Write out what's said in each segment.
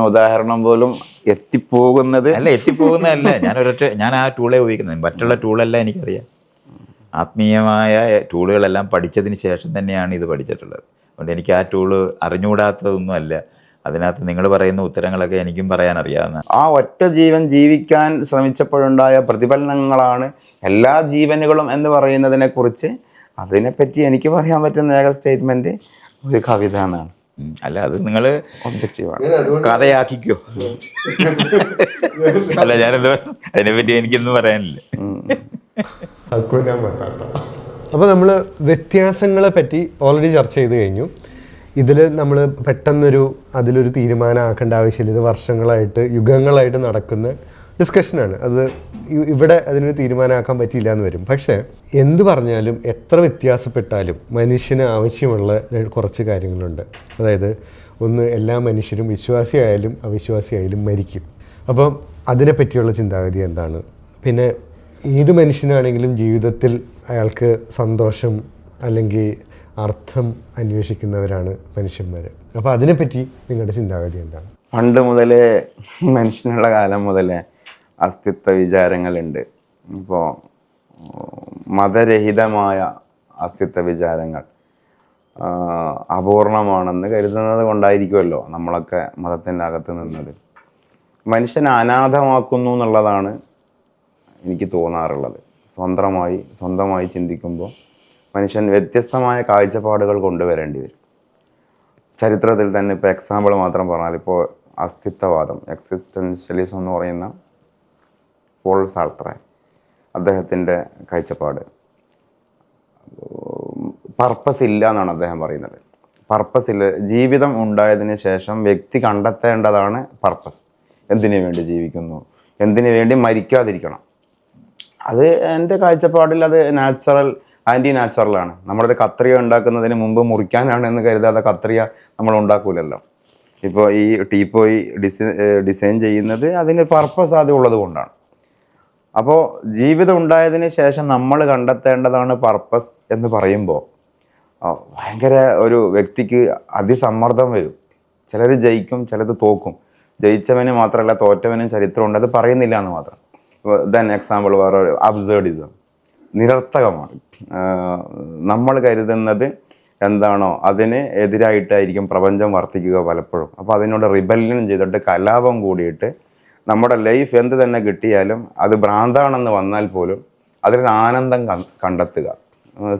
ഉദാഹരണം പോലും എത്തിപ്പോകുന്നതല്ല. ഞാൻ ആ ടൂളെ ഉപയോഗിക്കുന്നത്. മറ്റുള്ള ടൂളെല്ലാം എനിക്കറിയാം. ആത്മീയമായ ടൂളുകളെല്ലാം പഠിച്ചതിന് ശേഷം തന്നെയാണ് ഇത് പഠിച്ചിട്ടുള്ളത്. അതുകൊണ്ട് എനിക്ക് ആ ടൂള് അറിഞ്ഞുകൂടാത്തതൊന്നും അല്ല. അതിനകത്ത് നിങ്ങൾ പറയുന്ന ഉത്തരങ്ങളൊക്കെ എനിക്കും പറയാൻ അറിയാവുന്ന. ആ ഒറ്റ ജീവൻ ജീവിക്കാൻ ശ്രമിച്ചപ്പോഴുണ്ടായ പ്രതിഫലനങ്ങളാണ് എല്ലാ ജീവനുകളും എന്ന് പറയുന്നതിനെ കുറിച്ച് അതിനെപ്പറ്റി എനിക്ക് പറയാൻ പറ്റുന്ന ഏക സ്റ്റേറ്റ്മെന്റ് ഒരു കവിത എന്നാണ്. അല്ല, അത് നിങ്ങൾ ഒബ്ജക്റ്റീവാണ്, കഥയാക്കിക്കോ. അല്ല, ഞാനെന്താ അതിനെപ്പറ്റി എനിക്കൊന്നും പറയാനില്ല. അപ്പോൾ നമ്മൾ വ്യത്യാസങ്ങളെ പറ്റി ഓൾറെഡി ചർച്ച ചെയ്ത് കഴിഞ്ഞു. ഇതിൽ നമ്മൾ അതിലൊരു തീരുമാനം ആക്കേണ്ട ആവശ്യമില്ല. ഇത് വർഷങ്ങളായിട്ട് യുഗങ്ങളായിട്ട് നടക്കുന്ന ഡിസ്കഷനാണ്. ഇവിടെ അതിനൊരു തീരുമാനമാക്കാൻ പറ്റിയില്ല എന്ന് വരും. പക്ഷേ എന്ത് പറഞ്ഞാലും എത്ര വ്യത്യാസപ്പെട്ടാലും മനുഷ്യന് ആവശ്യമുള്ള കുറച്ച് കാര്യങ്ങളുണ്ട്. അതായത് ഒന്ന്, എല്ലാ മനുഷ്യരും വിശ്വാസിയായാലും അവിശ്വാസിയായാലും മരിക്കും. അപ്പം അതിനെപ്പറ്റിയുള്ള ചിന്താഗതി എന്താണ്? പിന്നെ ഏത് മനുഷ്യനാണെങ്കിലും ജീവിതത്തിൽ അയാൾക്ക് സന്തോഷം അല്ലെങ്കിൽ അർത്ഥം അന്വേഷിക്കുന്നവരാണ് മനുഷ്യന്മാർ. അപ്പോൾ അതിനെപ്പറ്റി നിങ്ങളുടെ ചിന്താഗതി എന്താണ്? പണ്ട് മുതലേ മനുഷ്യനുള്ള കാലം മുതലേ അസ്തിത്വ വിചാരങ്ങളുണ്ട്. ഇപ്പോൾ മതരഹിതമായ അസ്തിത്വ വിചാരങ്ങൾ അപൂർണമാണെന്ന് കരുതുന്നത് കൊണ്ടായിരിക്കുമല്ലോ നമ്മളൊക്കെ മതത്തിൻ്റെ അകത്ത് നിന്നത്. മനുഷ്യനെ അനാഥമാക്കുന്നു എന്നുള്ളതാണ് എനിക്ക് തോന്നാറുള്ളത്. സ്വന്തമായി ചിന്തിക്കുമ്പോൾ മനുഷ്യൻ വ്യത്യസ്തമായ കാഴ്ചപ്പാടുകൾ കൊണ്ടുവരേണ്ടി വരും. ചരിത്രത്തിൽ തന്നെ ഇപ്പോൾ എക്സാമ്പിൾ മാത്രം പറഞ്ഞാൽ, ഇപ്പോൾ അസ്തിത്വവാദം, എക്സിസ്റ്റൻഷ്യലിസം എന്ന് പറയുന്ന പോൾ സാർത്രേ, അദ്ദേഹത്തിൻ്റെ കാഴ്ചപ്പാട് പർപ്പസ് ഇല്ല എന്നാണ് അദ്ദേഹം പറയുന്നത്. പർപ്പസ് ഇല്ല. ജീവിതം ഉണ്ടായതിന് ശേഷം വ്യക്തി കണ്ടെത്തേണ്ടതാണ് പർപ്പസ്. എന്തിനു വേണ്ടി ജീവിക്കുന്നു, എന്തിനു വേണ്ടി മരിക്കാതിരിക്കണം. അത് എൻ്റെ കാഴ്ചപ്പാടിൽ അത് ആൻറ്റി നാച്ചുറലാണ്. നമ്മളത് കത്രിക ഉണ്ടാക്കുന്നതിന് മുമ്പ് മുറിക്കാനാണ് എന്ന് കരുതാതെ കത്രിക നമ്മൾ ഉണ്ടാക്കൂലല്ലോ. ഇപ്പോൾ ഈ ടീപ്പോയി ഡിസൈൻ ചെയ്യുന്നത് അതിന് പർപ്പസ് ആദ്യം ഉള്ളത് കൊണ്ടാണ്. അപ്പോൾ ജീവിതം ഉണ്ടായതിന് ശേഷം നമ്മൾ കണ്ടെത്തേണ്ടതാണ് പർപ്പസ് എന്ന് പറയുമ്പോൾ ഭയങ്കര ഒരു വ്യക്തിക്ക് അതിസമ്മർദ്ദം വരും. ചിലർ ജയിക്കും, ചിലത് തോക്കും. ജയിച്ചവന് മാത്രമല്ല തോറ്റവനും ചരിത്രമുണ്ട്. അത് പറയുന്നില്ല എന്ന് മാത്രം. ദെൻ എക്സാമ്പിൾ വേറെ അബ്സേർഡിസം, നിരർത്ഥകമാണ്. നമ്മൾ കരുതുന്നത് എന്താണോ അതിന് എതിരായിട്ടായിരിക്കും പ്രപഞ്ചം വർത്തിക്കുക പലപ്പോഴും. അപ്പോൾ അതിനോട് റിബല്യൻ ചെയ്തിട്ട് കലാപം കൂടിയിട്ട് നമ്മുടെ ലൈഫ് എന്ത് തന്നെ കിട്ടിയാലും അത് ഭ്രാന്താണെന്ന് വന്നാൽ പോലും അതിലൊരു ആനന്ദം കണ്ടെത്തുക.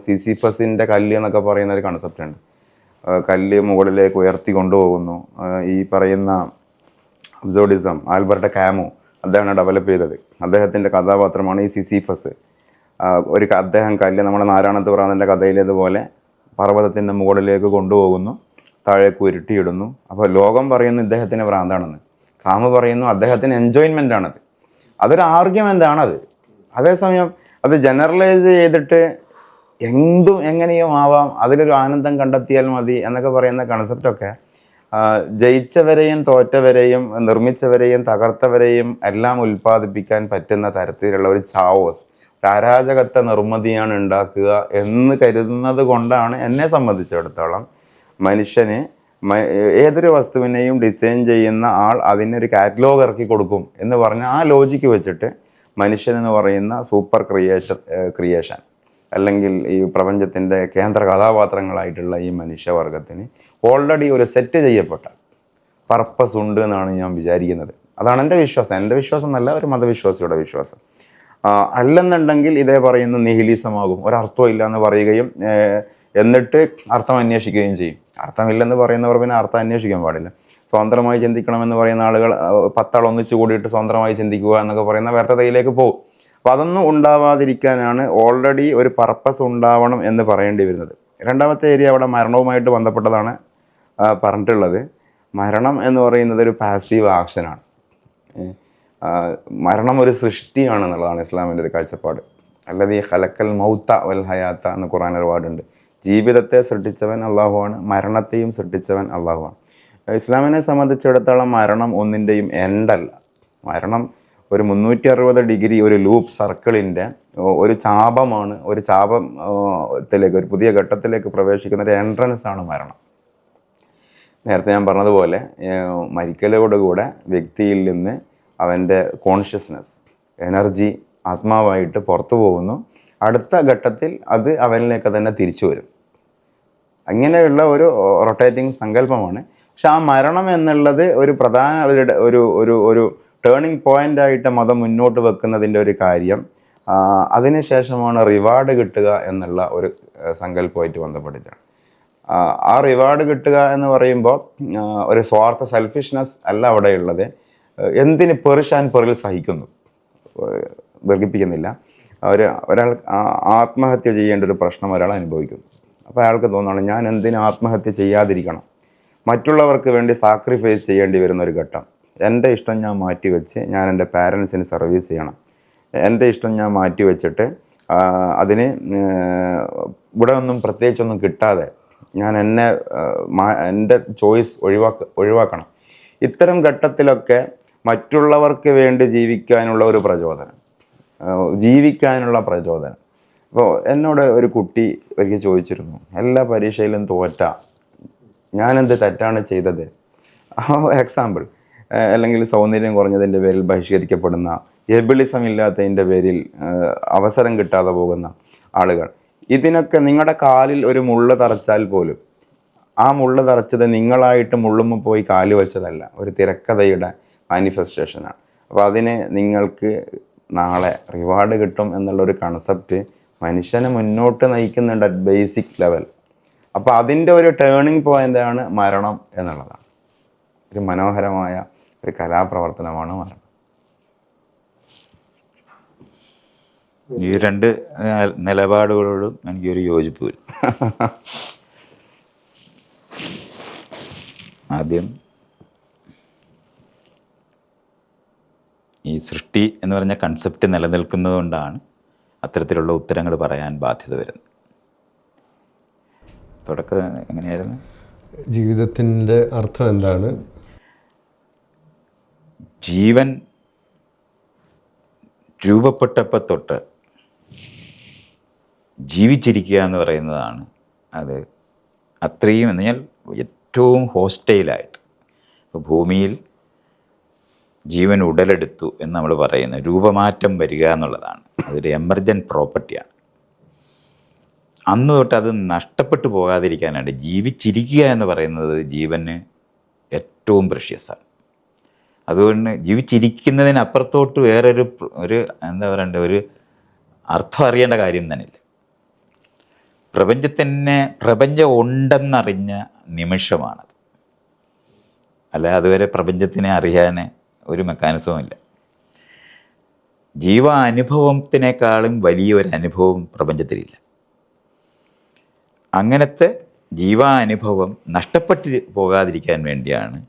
സിസിഫസിൻ്റെ കല്ല് എന്നൊക്കെ പറയുന്ന ഒരു കൺസെപ്റ്റ് ഉണ്ട്. കല്ല് മുകളിലേക്ക് ഉയർത്തി കൊണ്ടുപോകുന്നു. ഈ പറയുന്ന അബ്സോർഡിസം ആൽബർട്ട് കാമു അദ്ദേഹമാണ് ഡെവലപ്പ് ചെയ്തത്. അദ്ദേഹത്തിൻ്റെ കഥാപാത്രമാണ് ഈ സിസിഫസ്. അദ്ദേഹം കല്ല് നമ്മുടെ നാരായണത്ത് പ്രാന്തൻ്റെ കഥയിലേതുപോലെ പർവ്വതത്തിൻ്റെ മുകളിലേക്ക് കൊണ്ടുപോകുന്നു, താഴേക്ക് ഉരുട്ടിയിടുന്നു. അപ്പോൾ ലോകം പറയുന്നു ഇദ്ദേഹത്തിന് ഭ്രാന്താണെന്ന്, കാമു പറയുന്നു അദ്ദേഹത്തിന് എൻജോയ്മെൻ്റ് ആണത്. അതൊരു ആർഗ്യുമെൻ്റാണത്. അതേസമയം അത് ജനറലൈസ് ചെയ്തിട്ട് എന്തും എങ്ങനെയും ആവാം, അതിലൊരു ആനന്ദം കണ്ടെത്തിയാൽ മതി എന്നൊക്കെ പറയുന്ന കൺസെപ്റ്റൊക്കെ ജയിച്ചവരെയും തോറ്റവരെയും നിർമ്മിച്ചവരെയും തകർത്തവരെയും എല്ലാം ഉൽപ്പാദിപ്പിക്കാൻ പറ്റുന്ന തരത്തിലുള്ള ഒരു ചാവോസ്, ഒരു അരാജകത്വ നിർമ്മിതിയാണ് ഉണ്ടാക്കുക എന്ന് കരുതുന്നത് കൊണ്ടാണ് എന്നെ സംബന്ധിച്ചിടത്തോളം മനുഷ്യന് ഏതൊരു വസ്തുവിനെയും ഡിസൈൻ ചെയ്യുന്ന ആൾ അതിനൊരു കാറ്റലോഗ് ഇറക്കി കൊടുക്കും എന്ന് പറഞ്ഞ ആ ലോജിക്ക് വെച്ചിട്ട് മനുഷ്യനെന്ന് പറയുന്ന സൂപ്പർ ക്രിയേഷൻ അല്ലെങ്കിൽ ഈ പ്രപഞ്ചത്തിൻ്റെ കേന്ദ്ര കഥാപാത്രങ്ങളായിട്ടുള്ള ഈ മനുഷ്യവർഗത്തിന് ഓൾറെഡി ഒരു സെറ്റ് ചെയ്യപ്പെട്ട പർപ്പസ് ഉണ്ട് എന്നാണ് ഞാൻ വിചാരിക്കുന്നത്. അതാണ് എൻ്റെ വിശ്വാസം. എൻ്റെ വിശ്വാസം എന്നല്ല, ഒരു മതവിശ്വാസിയുടെ വിശ്വാസം. അല്ലെന്നുണ്ടെങ്കിൽ ഇതേ പറയുന്ന നിഹിലിസമാകും. ഒരർത്ഥവും ഇല്ല എന്ന് പറയുകയും എന്നിട്ട് അർത്ഥം അന്വേഷിക്കുകയും ചെയ്യും. അർത്ഥമില്ലെന്ന് പറയുന്നവർ പിന്നെ അർത്ഥം അന്വേഷിക്കാൻ പാടില്ല. സ്വതന്ത്രമായി ചിന്തിക്കണമെന്ന് പറയുന്ന ആളുകൾ 10 ആൾ ഒന്നിച്ചു കൂടിയിട്ട് സ്വതന്ത്രമായി ചിന്തിക്കുക എന്നൊക്കെ പറയുന്ന വ്യർത്ഥതയിലേക്ക് പോകും. അപ്പം അതൊന്നും ഉണ്ടാവാതിരിക്കാനാണ് ഓൾറെഡി ഒരു പർപ്പസ് ഉണ്ടാവണം എന്ന് പറയേണ്ടി വരുന്നത്. രണ്ടാമത്തെ ഏരിയ അവിടെ മരണവുമായിട്ട് ബന്ധപ്പെട്ടതാണ് പറഞ്ഞിട്ടുള്ളത്. മരണം എന്ന് പറയുന്നത് ഒരു പാസീവ് ആക്ഷനാണ്. മരണം ഒരു സൃഷ്ടിയാണെന്നുള്ളതാണ് ഇസ്ലാമിൻ്റെ ഒരു കാഴ്ചപ്പാട്. അല്ലദീ ഖലഖൽ മൗത വൽ ഹയാത്ത എന്ന് ഖുർആൻ ഒരുപാടുണ്ട്. ജീവിതത്തെ സൃഷ്ടിച്ചവൻ അള്ളാഹുവാണ്, മരണത്തെയും സൃഷ്ടിച്ചവൻ അള്ളാഹുവാണ്. ഇസ്ലാമിനെ സംബന്ധിച്ചിടത്തോളം മരണം ഒന്നിൻ്റെയും എൻഡല്ല. മരണം ഒരു 360 ഡിഗ്രി ഒരു ലൂപ്പ് സർക്കിളിൻ്റെ ഒരു ചാപമാണ്. ഒരു ചാപത്തിലേക്ക്, ഒരു പുതിയ ഘട്ടത്തിലേക്ക് പ്രവേശിക്കുന്ന ഒരു എൻട്രൻസ് ആണ് മരണം. നേരത്തെ ഞാൻ പറഞ്ഞതുപോലെ മരിക്കലോടുകൂടെ വ്യക്തിയിൽ നിന്ന് അവൻ്റെ കോൺഷ്യസ്നെസ്, എനർജി, ആത്മാവായിട്ട് പുറത്തു പോകുന്നു. അടുത്ത ഘട്ടത്തിൽ അത് അവനിലേക്ക് തന്നെ തിരിച്ചു വരും. അങ്ങനെയുള്ള ഒരു റൊട്ടേറ്റിംഗ് സങ്കല്പമാണ്. പക്ഷെ ആ മരണം എന്നുള്ളത് ഒരു പ്രധാന ഒരു ഒരു ഒരു ടേണിംഗ് പോയിൻ്റായിട്ട് മതം മുന്നോട്ട് വെക്കുന്നതിൻ്റെ ഒരു കാര്യം അതിനുശേഷമാണ് റിവാർഡ് കിട്ടുക എന്നുള്ള ഒരു സങ്കല്പമായിട്ട് ബന്ധപ്പെട്ടിട്ടാണ്. ആ റിവാർഡ് കിട്ടുക എന്ന് പറയുമ്പോൾ ഒരു സ്വാർത്ഥ സെൽഫിഷ്നെസ് അല്ല അവിടെയുള്ളത്. എന്തിന് പെറിഷാൻ പെറിൽ സഹിക്കുന്നു, ദീർഘിപ്പിക്കുന്നില്ല. ഒരാൾ ആത്മഹത്യ ചെയ്യേണ്ട ഒരു പ്രശ്നം ഒരാൾ അനുഭവിക്കുന്നു. അപ്പോൾ അയാൾക്ക് തോന്നുകയാണ് ഞാൻ എന്തിന് ആത്മഹത്യ ചെയ്യാതിരിക്കണം, മറ്റുള്ളവർക്ക് വേണ്ടി സാക്രിഫൈസ് ചെയ്യേണ്ടി വരുന്ന ഒരു ഘട്ടം. എൻ്റെ ഇഷ്ടം ഞാൻ മാറ്റി വെച്ച് ഞാൻ എൻ്റെ പാരൻസിന് സർവീസ് ചെയ്യണം, എൻ്റെ ഇഷ്ടം ഞാൻ മാറ്റി വെച്ചിട്ട് അതിന് ഇവിടെ ഒന്നും പ്രത്യേകിച്ചൊന്നും കിട്ടാതെ ഞാൻ എൻ്റെ ചോയ്സ് ഒഴിവാക്കണം. ഇത്തരം ഘട്ടത്തിലൊക്കെ മറ്റുള്ളവർക്ക് വേണ്ടി ജീവിക്കാനുള്ള ഒരു പ്രചോദനം, ജീവിക്കാനുള്ള പ്രചോദനം. അപ്പോൾ എന്നോട് ഒരു കുട്ടി ഒരിക്കൽ ചോദിച്ചിരുന്നു, എല്ലാ പരീക്ഷയിലും തോറ്റ ഞാനെന്ത് തെറ്റാണ് ചെയ്തത്? എക്സാമ്പിൾ, അല്ലെങ്കിൽ സൗന്ദര്യം കുറഞ്ഞതിൻ്റെ പേരിൽ ബഹിഷ്കരിക്കപ്പെടുന്ന, എബിളിസം ഇല്ലാത്തതിൻ്റെ പേരിൽ അവസരം കിട്ടാതെ പോകുന്ന ആളുകൾ. ഇതിനൊക്കെ നിങ്ങളുടെ കാലിൽ ഒരു മുള്ള് തറച്ചാൽ പോലും ആ മുള്ള് തറച്ചത് നിങ്ങളായിട്ട് മുള്ളുമ്പോൾ പോയി കാല് വെച്ചതല്ല, ഒരു തിരക്കഥയുടെ മാനിഫെസ്റ്റേഷനാണ്. അപ്പോൾ അതിന് നിങ്ങൾക്ക് നാളെ റിവാർഡ് കിട്ടും എന്നുള്ളൊരു കൺസെപ്റ്റ് മനുഷ്യനെ മുന്നോട്ട് നയിക്കുന്നുണ്ട് അറ്റ് ബേസിക് ലെവൽ. അപ്പോൾ അതിൻ്റെ ഒരു ടേണിംഗ് പോയിൻ്റാണ് മരണം എന്നുള്ളതാണ്. ഒരു മനോഹരമായ ഒരു കലാപ്രവർത്തനമാണ് മരണം. ഈ രണ്ട് നിലപാടുകളോടും എനിക്കൊരു യോജിപ്പ് വരും. ആദ്യം ഈ സൃഷ്ടി എന്ന് പറഞ്ഞ കൺസെപ്റ്റ് നിലനിൽക്കുന്നത് കൊണ്ടാണ് അത്തരത്തിലുള്ള ഉത്തരങ്ങൾ പറയാൻ ബാധ്യത വരുന്നത്. തുടക്കം എങ്ങനെയായിരുന്നു? ജീവിതത്തിൻ്റെ അർത്ഥം എന്താണ്? ജീവൻ രൂപപ്പെട്ടപ്പോൾ തൊട്ട് ജീവിച്ചിരിക്കുക എന്ന് പറയുന്നതാണ് അത്. അത്രയും എന്ന് പറഞ്ഞാൽ ഏറ്റവും ഹോസ്റ്റൈലായിട്ട്. ഇപ്പോൾ ഭൂമിയിൽ ജീവൻ ഉടലെടുത്തു എന്ന് നമ്മൾ പറയുന്നത് രൂപമാറ്റം വരിക എന്നുള്ളതാണ്. അതൊരു എമർജൻറ്റ് പ്രോപ്പർട്ടിയാണ്. അന്ന് തൊട്ട് അത് നഷ്ടപ്പെട്ടു പോകാതിരിക്കാനായിട്ട് ജീവിച്ചിരിക്കുക എന്ന് പറയുന്നത് ജീവന് ഏറ്റവും പ്രഷ്യസാണ്. അതുകൊണ്ട് ജീവിച്ചിരിക്കുന്നതിനപ്പുറത്തോട്ട് വേറൊരു എന്താ പറയണ്ടേ, ഒരു അർത്ഥം അറിയേണ്ട കാര്യം തന്നെയില്ല. പ്രപഞ്ചം ഉണ്ടെന്നറിഞ്ഞ നിമിഷമാണത്. അല്ല അതുവരെ പ്രപഞ്ചത്തിനെ അറിയാൻ ഒരു മെക്കാനിസവും ഇല്ല. ജീവാനുഭവത്തിനേക്കാളും വലിയൊരു അനുഭവം പ്രപഞ്ചത്തിലില്ല. അങ്ങനത്തെ ജീവാനുഭവം നഷ്ടപ്പെട്ട് പോകാതിരിക്കാൻ വേണ്ടിയാണ്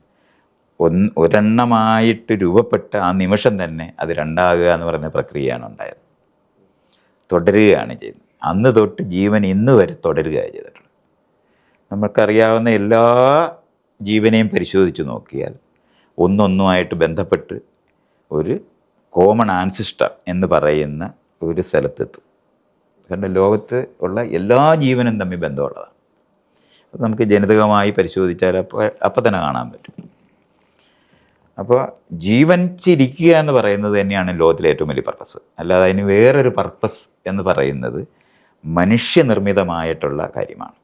ഒരെണ്ണമായിട്ട് രൂപപ്പെട്ട ആ നിമിഷം തന്നെ അത് രണ്ടാകുക എന്ന് പറയുന്ന പ്രക്രിയയാണ് ഉണ്ടായത്. തുടരുകയാണ് ചെയ്യുന്നത്. അന്ന് തൊട്ട് ജീവൻ ഇന്ന് വരെ തുടരുകയാണ് ചെയ്തിട്ടുള്ളത്. നമുക്കറിയാവുന്ന എല്ലാ ജീവനെയും പരിശോധിച്ച് നോക്കിയാൽ ഒന്നൊന്നുമായിട്ട് ബന്ധപ്പെട്ട് ഒരു കോമൺ ആൻസിസ്റ്റർ എന്ന് പറയുന്ന ഒരു സ്ഥലത്തെത്തും. കാരണം ലോകത്ത് ഉള്ള എല്ലാ ജീവനും തമ്മിൽ ബന്ധമുള്ളതാണ്. അത് നമുക്ക് ജനിതകമായി പരിശോധിച്ചാൽ അപ്പം തന്നെ കാണാൻ പറ്റും. അപ്പോൾ ജീവിച്ചിരിക്കുക എന്ന് പറയുന്നത് തന്നെയാണ് ലോകത്തിലെ ഏറ്റവും വലിയ പർപ്പസ്. അല്ലാതെ അതിന് വേറൊരു പർപ്പസ് എന്ന് പറയുന്നത് മനുഷ്യനിർമ്മിതമായിട്ടുള്ള കാര്യമാണ്.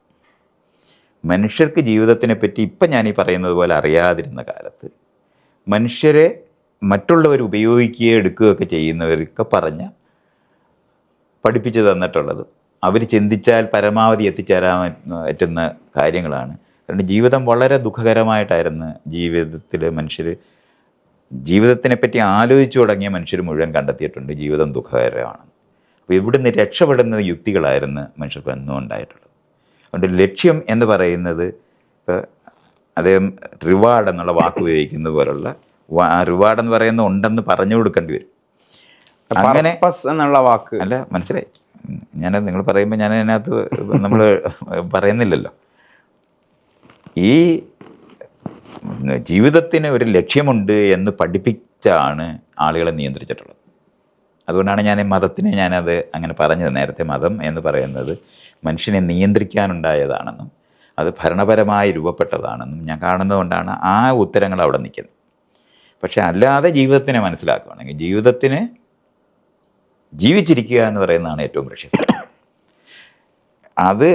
മനുഷ്യർക്ക് ജീവിതത്തിനെ പറ്റി ഇപ്പം ഞാനീ പറയുന്നത് പോലെ അറിയാതിരുന്ന കാലത്ത് മനുഷ്യരെ മറ്റുള്ളവർ ഉപയോഗിക്കുകയോ എടുക്കുകയൊക്കെ ചെയ്യുന്നവരൊക്കെ പഠിപ്പിച്ചു തന്നിട്ടുള്ളത് അവർ ചിന്തിച്ചാൽ പരമാവധി എത്തിച്ചേരാൻ പറ്റുന്ന കാര്യങ്ങളാണ്. കാരണം ജീവിതം വളരെ ദുഃഖകരമായിട്ടായിരുന്നു ജീവിതത്തിൽ മനുഷ്യർ ജീവിതത്തിനെ പറ്റി ആലോചിച്ചു തുടങ്ങിയ മനുഷ്യർ മുഴുവൻ കണ്ടെത്തിയിട്ടുണ്ട് ജീവിതം ദുഃഖകരമാണ്. അപ്പോൾ ഇവിടുന്ന് രക്ഷപ്പെടുന്ന യുക്തികളായിരുന്നു മനുഷ്യർക്ക് എന്നും ഉണ്ടായിട്ടുള്ളത്. അതുകൊണ്ട് ലക്ഷ്യം എന്ന് പറയുന്നത് ഇപ്പോൾ അദ്ദേഹം റിവാർഡ് എന്നുള്ള വാക്ക് ഉപയോഗിക്കുന്ന പോലുള്ള റിവാർഡ് എന്ന് പറയുന്നത് ഉണ്ടെന്ന് പറഞ്ഞു കൊടുക്കേണ്ടി വരും. അങ്ങനെ എന്നുള്ള വാക്ക് അല്ല, മനസ്സിലായി. ഞാനത് നിങ്ങൾ പറയുമ്പോൾ ഞാൻ അതിനകത്ത് നമ്മൾ പറയുന്നില്ലല്ലോ. ഈ ജീവിതത്തിന് ഒരു ലക്ഷ്യമുണ്ട് എന്ന് പഠിപ്പിച്ചാണ് ആളുകളെ നിയന്ത്രിച്ചിട്ടുള്ളത്. അതുകൊണ്ടാണ് ഞാനത് അങ്ങനെ പറഞ്ഞത്. നേരത്തെ മതം എന്ന് പറയുന്നത് മനുഷ്യനെ നിയന്ത്രിക്കാനുണ്ടായതാണെന്നും അത് ഭരണപരമായി രൂപപ്പെട്ടതാണെന്നും ഞാൻ കാണുന്നതുകൊണ്ടാണ് ആ ഉത്തരങ്ങൾ അവിടെ നിൽക്കുന്നത്. പക്ഷെ അല്ലാതെ ജീവിതത്തിനെ മനസ്സിലാക്കുകയാണെങ്കിൽ ജീവിതത്തിന് ജീവിച്ചിരിക്കുക എന്ന് പറയുന്നതാണ് ഏറ്റവും പ്രശസ്തം. അത്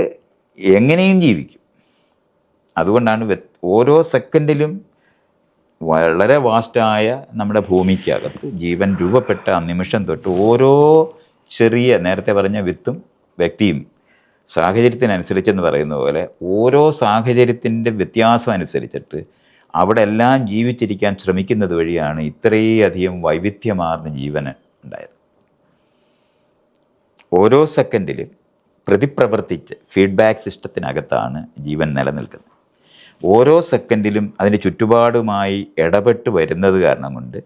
എങ്ങനെയും ജീവിക്കും. അതുകൊണ്ടാണ് ഓരോ സെക്കൻഡിലും വളരെ വാസ്റ്റായ നമ്മുടെ ഭൂമിക്കകത്ത് ജീവൻ രൂപപ്പെട്ട ആ നിമിഷം തൊട്ട് ഓരോ ചെറിയ, നേരത്തെ പറഞ്ഞ വിത്തും വ്യക്തിയും സാഹചര്യത്തിനനുസരിച്ചെന്ന് പറയുന്ന പോലെ ഓരോ സാഹചര്യത്തിൻ്റെ വ്യത്യാസം അനുസരിച്ചിട്ട് അവിടെ എല്ലാം ജീവിച്ചിരിക്കാൻ ശ്രമിക്കുന്നത് വഴിയാണ് ഇത്രയധികം വൈവിധ്യമാർന്ന ജീവന് ഉണ്ടായത്. ഓരോ സെക്കൻഡിലും പ്രതിപ്രവർത്തിച്ച് ഫീഡ്ബാക്ക് സിസ്റ്റത്തിനകത്താണ് ജീവൻ നിലനിൽക്കുന്നത്. ഓരോ സെക്കൻഡിലും അതിൻ്റെ ചുറ്റുപാടുമായി ഇടപെട്ട് വരുന്നത് കാരണം കൊണ്ട്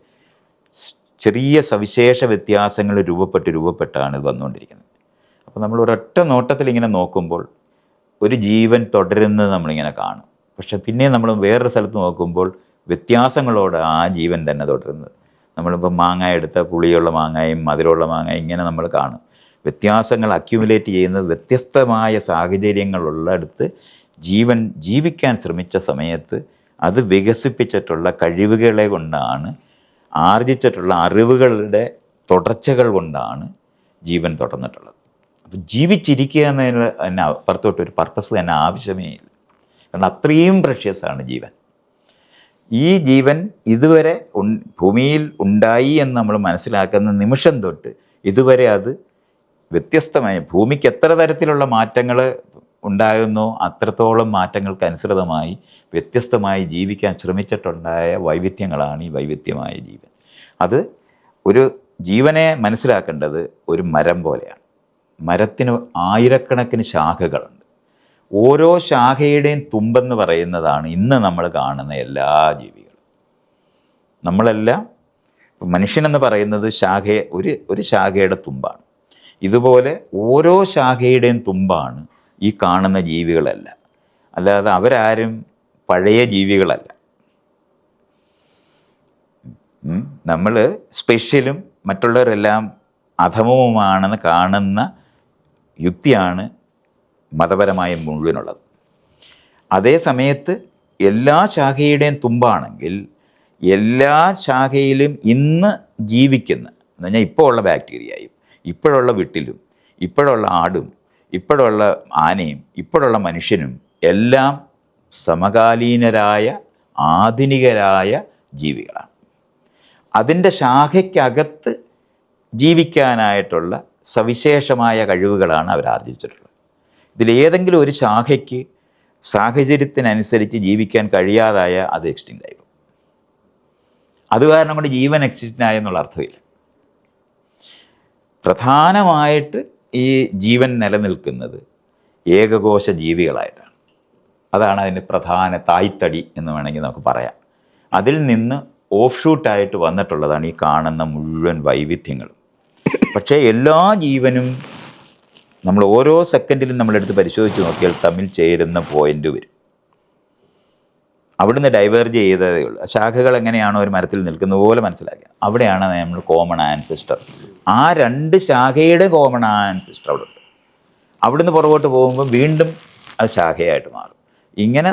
ചെറിയ സവിശേഷ വ്യത്യാസങ്ങൾ രൂപപ്പെട്ടാണ് ഇത് വന്നുകൊണ്ടിരിക്കുന്നത്. അപ്പോൾ നമ്മൾ ഒരൊറ്റ നോട്ടത്തിൽ ഇങ്ങനെ നോക്കുമ്പോൾ ഒരു ജീവൻ തുടരുന്നത് നമ്മളിങ്ങനെ കാണും. പക്ഷെ പിന്നെ നമ്മൾ വേറൊരു സ്ഥലത്ത് നോക്കുമ്പോൾ വ്യത്യാസങ്ങളോട് ആ ജീവൻ തന്നെ തുടരുന്നത്. നമ്മളിപ്പോൾ മാങ്ങ എടുത്ത പുളിയുള്ള മാങ്ങയും മധുരമുള്ള മാങ്ങയും ഇങ്ങനെ നമ്മൾ കാണും. വ്യത്യാസങ്ങൾ അക്യുമുലേറ്റ് ചെയ്യുന്നത് വ്യത്യസ്തമായ സാഹചര്യങ്ങളുള്ളിടത്ത് ജീവൻ ജീവിക്കാൻ ശ്രമിച്ച സമയത്ത് അത് വികസിപ്പിച്ചിട്ടുള്ള കഴിവുകളെ കൊണ്ടാണ്, ആർജിച്ചിട്ടുള്ള അറിവുകളുടെ തുടർച്ചകൾ കൊണ്ടാണ് ജീവൻ തുടർന്നിട്ടുള്ളത്. അപ്പം ജീവിച്ചിരിക്കുക എന്നതിന് തന്നെ അപ്പുറത്തോട്ട് ഒരു പർപ്പസ് തന്നെ ആവശ്യമേ ഇല്ല. കാരണം അത്രയും പ്രഷ്യസാണ് ജീവൻ. ഈ ജീവൻ ഇതുവരെ ഭൂമിയിൽ ഉണ്ടായി എന്ന് നമ്മൾ മനസ്സിലാക്കുന്ന നിമിഷം തൊട്ട് ഇതുവരെ അത് വ്യത്യസ്തമായ, ഭൂമിക്ക് എത്ര തരത്തിലുള്ള മാറ്റങ്ങൾ ഉണ്ടാകുന്നോ അത്രത്തോളം മാറ്റങ്ങൾക്ക് അനുസൃതമായി വ്യത്യസ്തമായി ജീവിക്കാൻ ശ്രമിച്ചിട്ടുണ്ടായ വൈവിധ്യങ്ങളാണ് ഈ വൈവിധ്യമായ ജീവൻ. അത് ഒരു ജീവനെ മനസ്സിലാക്കേണ്ടത് ഒരു മരം പോലെയാണ്. മരത്തിന് ആയിരക്കണക്കിന് ശാഖകളുണ്ട്. ഓരോ ശാഖയുടെയും തുമ്പെന്ന് പറയുന്നതാണ് ഇന്ന് നമ്മൾ കാണുന്ന എല്ലാ ജീവികളും. നമ്മളെല്ലാം, മനുഷ്യനെന്ന് പറയുന്നത് ഒരു ശാഖയുടെ തുമ്പാണ്. ഇതുപോലെ ഓരോ ശാഖയുടെയും തുമ്പാണ് ഈ കാണുന്ന ജീവികളല്ല. അല്ലാതെ അവരാരും പഴയ ജീവികളല്ല. നമ്മൾ സ്പെഷ്യലും മറ്റുള്ളവരെല്ലാം അധമവുമാണെന്ന് കാണുന്ന യുക്തിയാണ് മതപരമായ മുഴുവനുള്ളത്. അതേ സമയത്ത് എല്ലാ ശാഖയുടെയും തുമ്പാണെങ്കിൽ എല്ലാ ശാഖയിലും ഇന്ന് ജീവിക്കുന്ന, എന്ന് പറഞ്ഞാൽ ഇപ്പോൾ ഉള്ള ബാക്ടീരിയയും ഇപ്പോഴുള്ള വിട്ടിലും ഇപ്പോഴുള്ള ആടും ഇപ്പോഴുള്ള ആനയും ഇപ്പോഴുള്ള മനുഷ്യനും എല്ലാം സമകാലീനരായ ആധുനികരായ ജീവികളാണ്. അതിൻ്റെ ശാഖയ്ക്കകത്ത് ജീവിക്കാനായിട്ടുള്ള സവിശേഷമായ കഴിവുകളാണ് അവർ ആർജിച്ചിട്ടുള്ളത്. ഇതിലേതെങ്കിലും ഒരു ശാഖയ്ക്ക് സാഹചര്യത്തിനനുസരിച്ച് ജീവിക്കാൻ കഴിയാതായ അത് എക്സ്റ്റിൻ്റ് ആയി പോകും. അത് കാരണം കൊണ്ട് ജീവൻ എക്സിസ്റ്റ് ആയെന്നുള്ള അർത്ഥമില്ല. പ്രധാനമായിട്ട് ഈ ജീവൻ നിലനിൽക്കുന്നത് ഏകകോശ ജീവികളായിട്ടാണ്. അതാണ് അതിൻ്റെ പ്രധാന തായ്തടി എന്ന് വേണമെങ്കിൽ നമുക്ക് പറയാം. അതിൽ നിന്ന് ഓഫ് ഷൂട്ടായിട്ട് വന്നിട്ടുള്ളതാണ് ഈ കാണുന്ന മുഴുവൻ വൈവിധ്യങ്ങളും. പക്ഷേ എല്ലാ ജീവനും നമ്മൾ ഓരോ സെക്കൻഡിലും നമ്മളെടുത്ത് പരിശോധിച്ച് നോക്കിയാൽ തമ്മിൽ ചേരുന്ന പോയിൻ്റ് വരും. അവിടുന്ന് ഡൈവേർജ് ചെയ്തതേ ഉള്ളൂ. ശാഖകൾ എങ്ങനെയാണോ ഒരു മരത്തിൽ നിൽക്കുന്ന പോലെ മനസ്സിലാക്കുക. അവിടെയാണ് നമ്മൾ കോമൺ ആൻസിസ്റ്റർ. ആ രണ്ട് ശാഖയുടെ കോമൺ ആൻസിസ്റ്റർ അവിടെ ഉണ്ട്. അവിടുന്ന് പുറകോട്ട് പോകുമ്പോൾ വീണ്ടും അത് ശാഖയായിട്ട് മാറും. ഇങ്ങനെ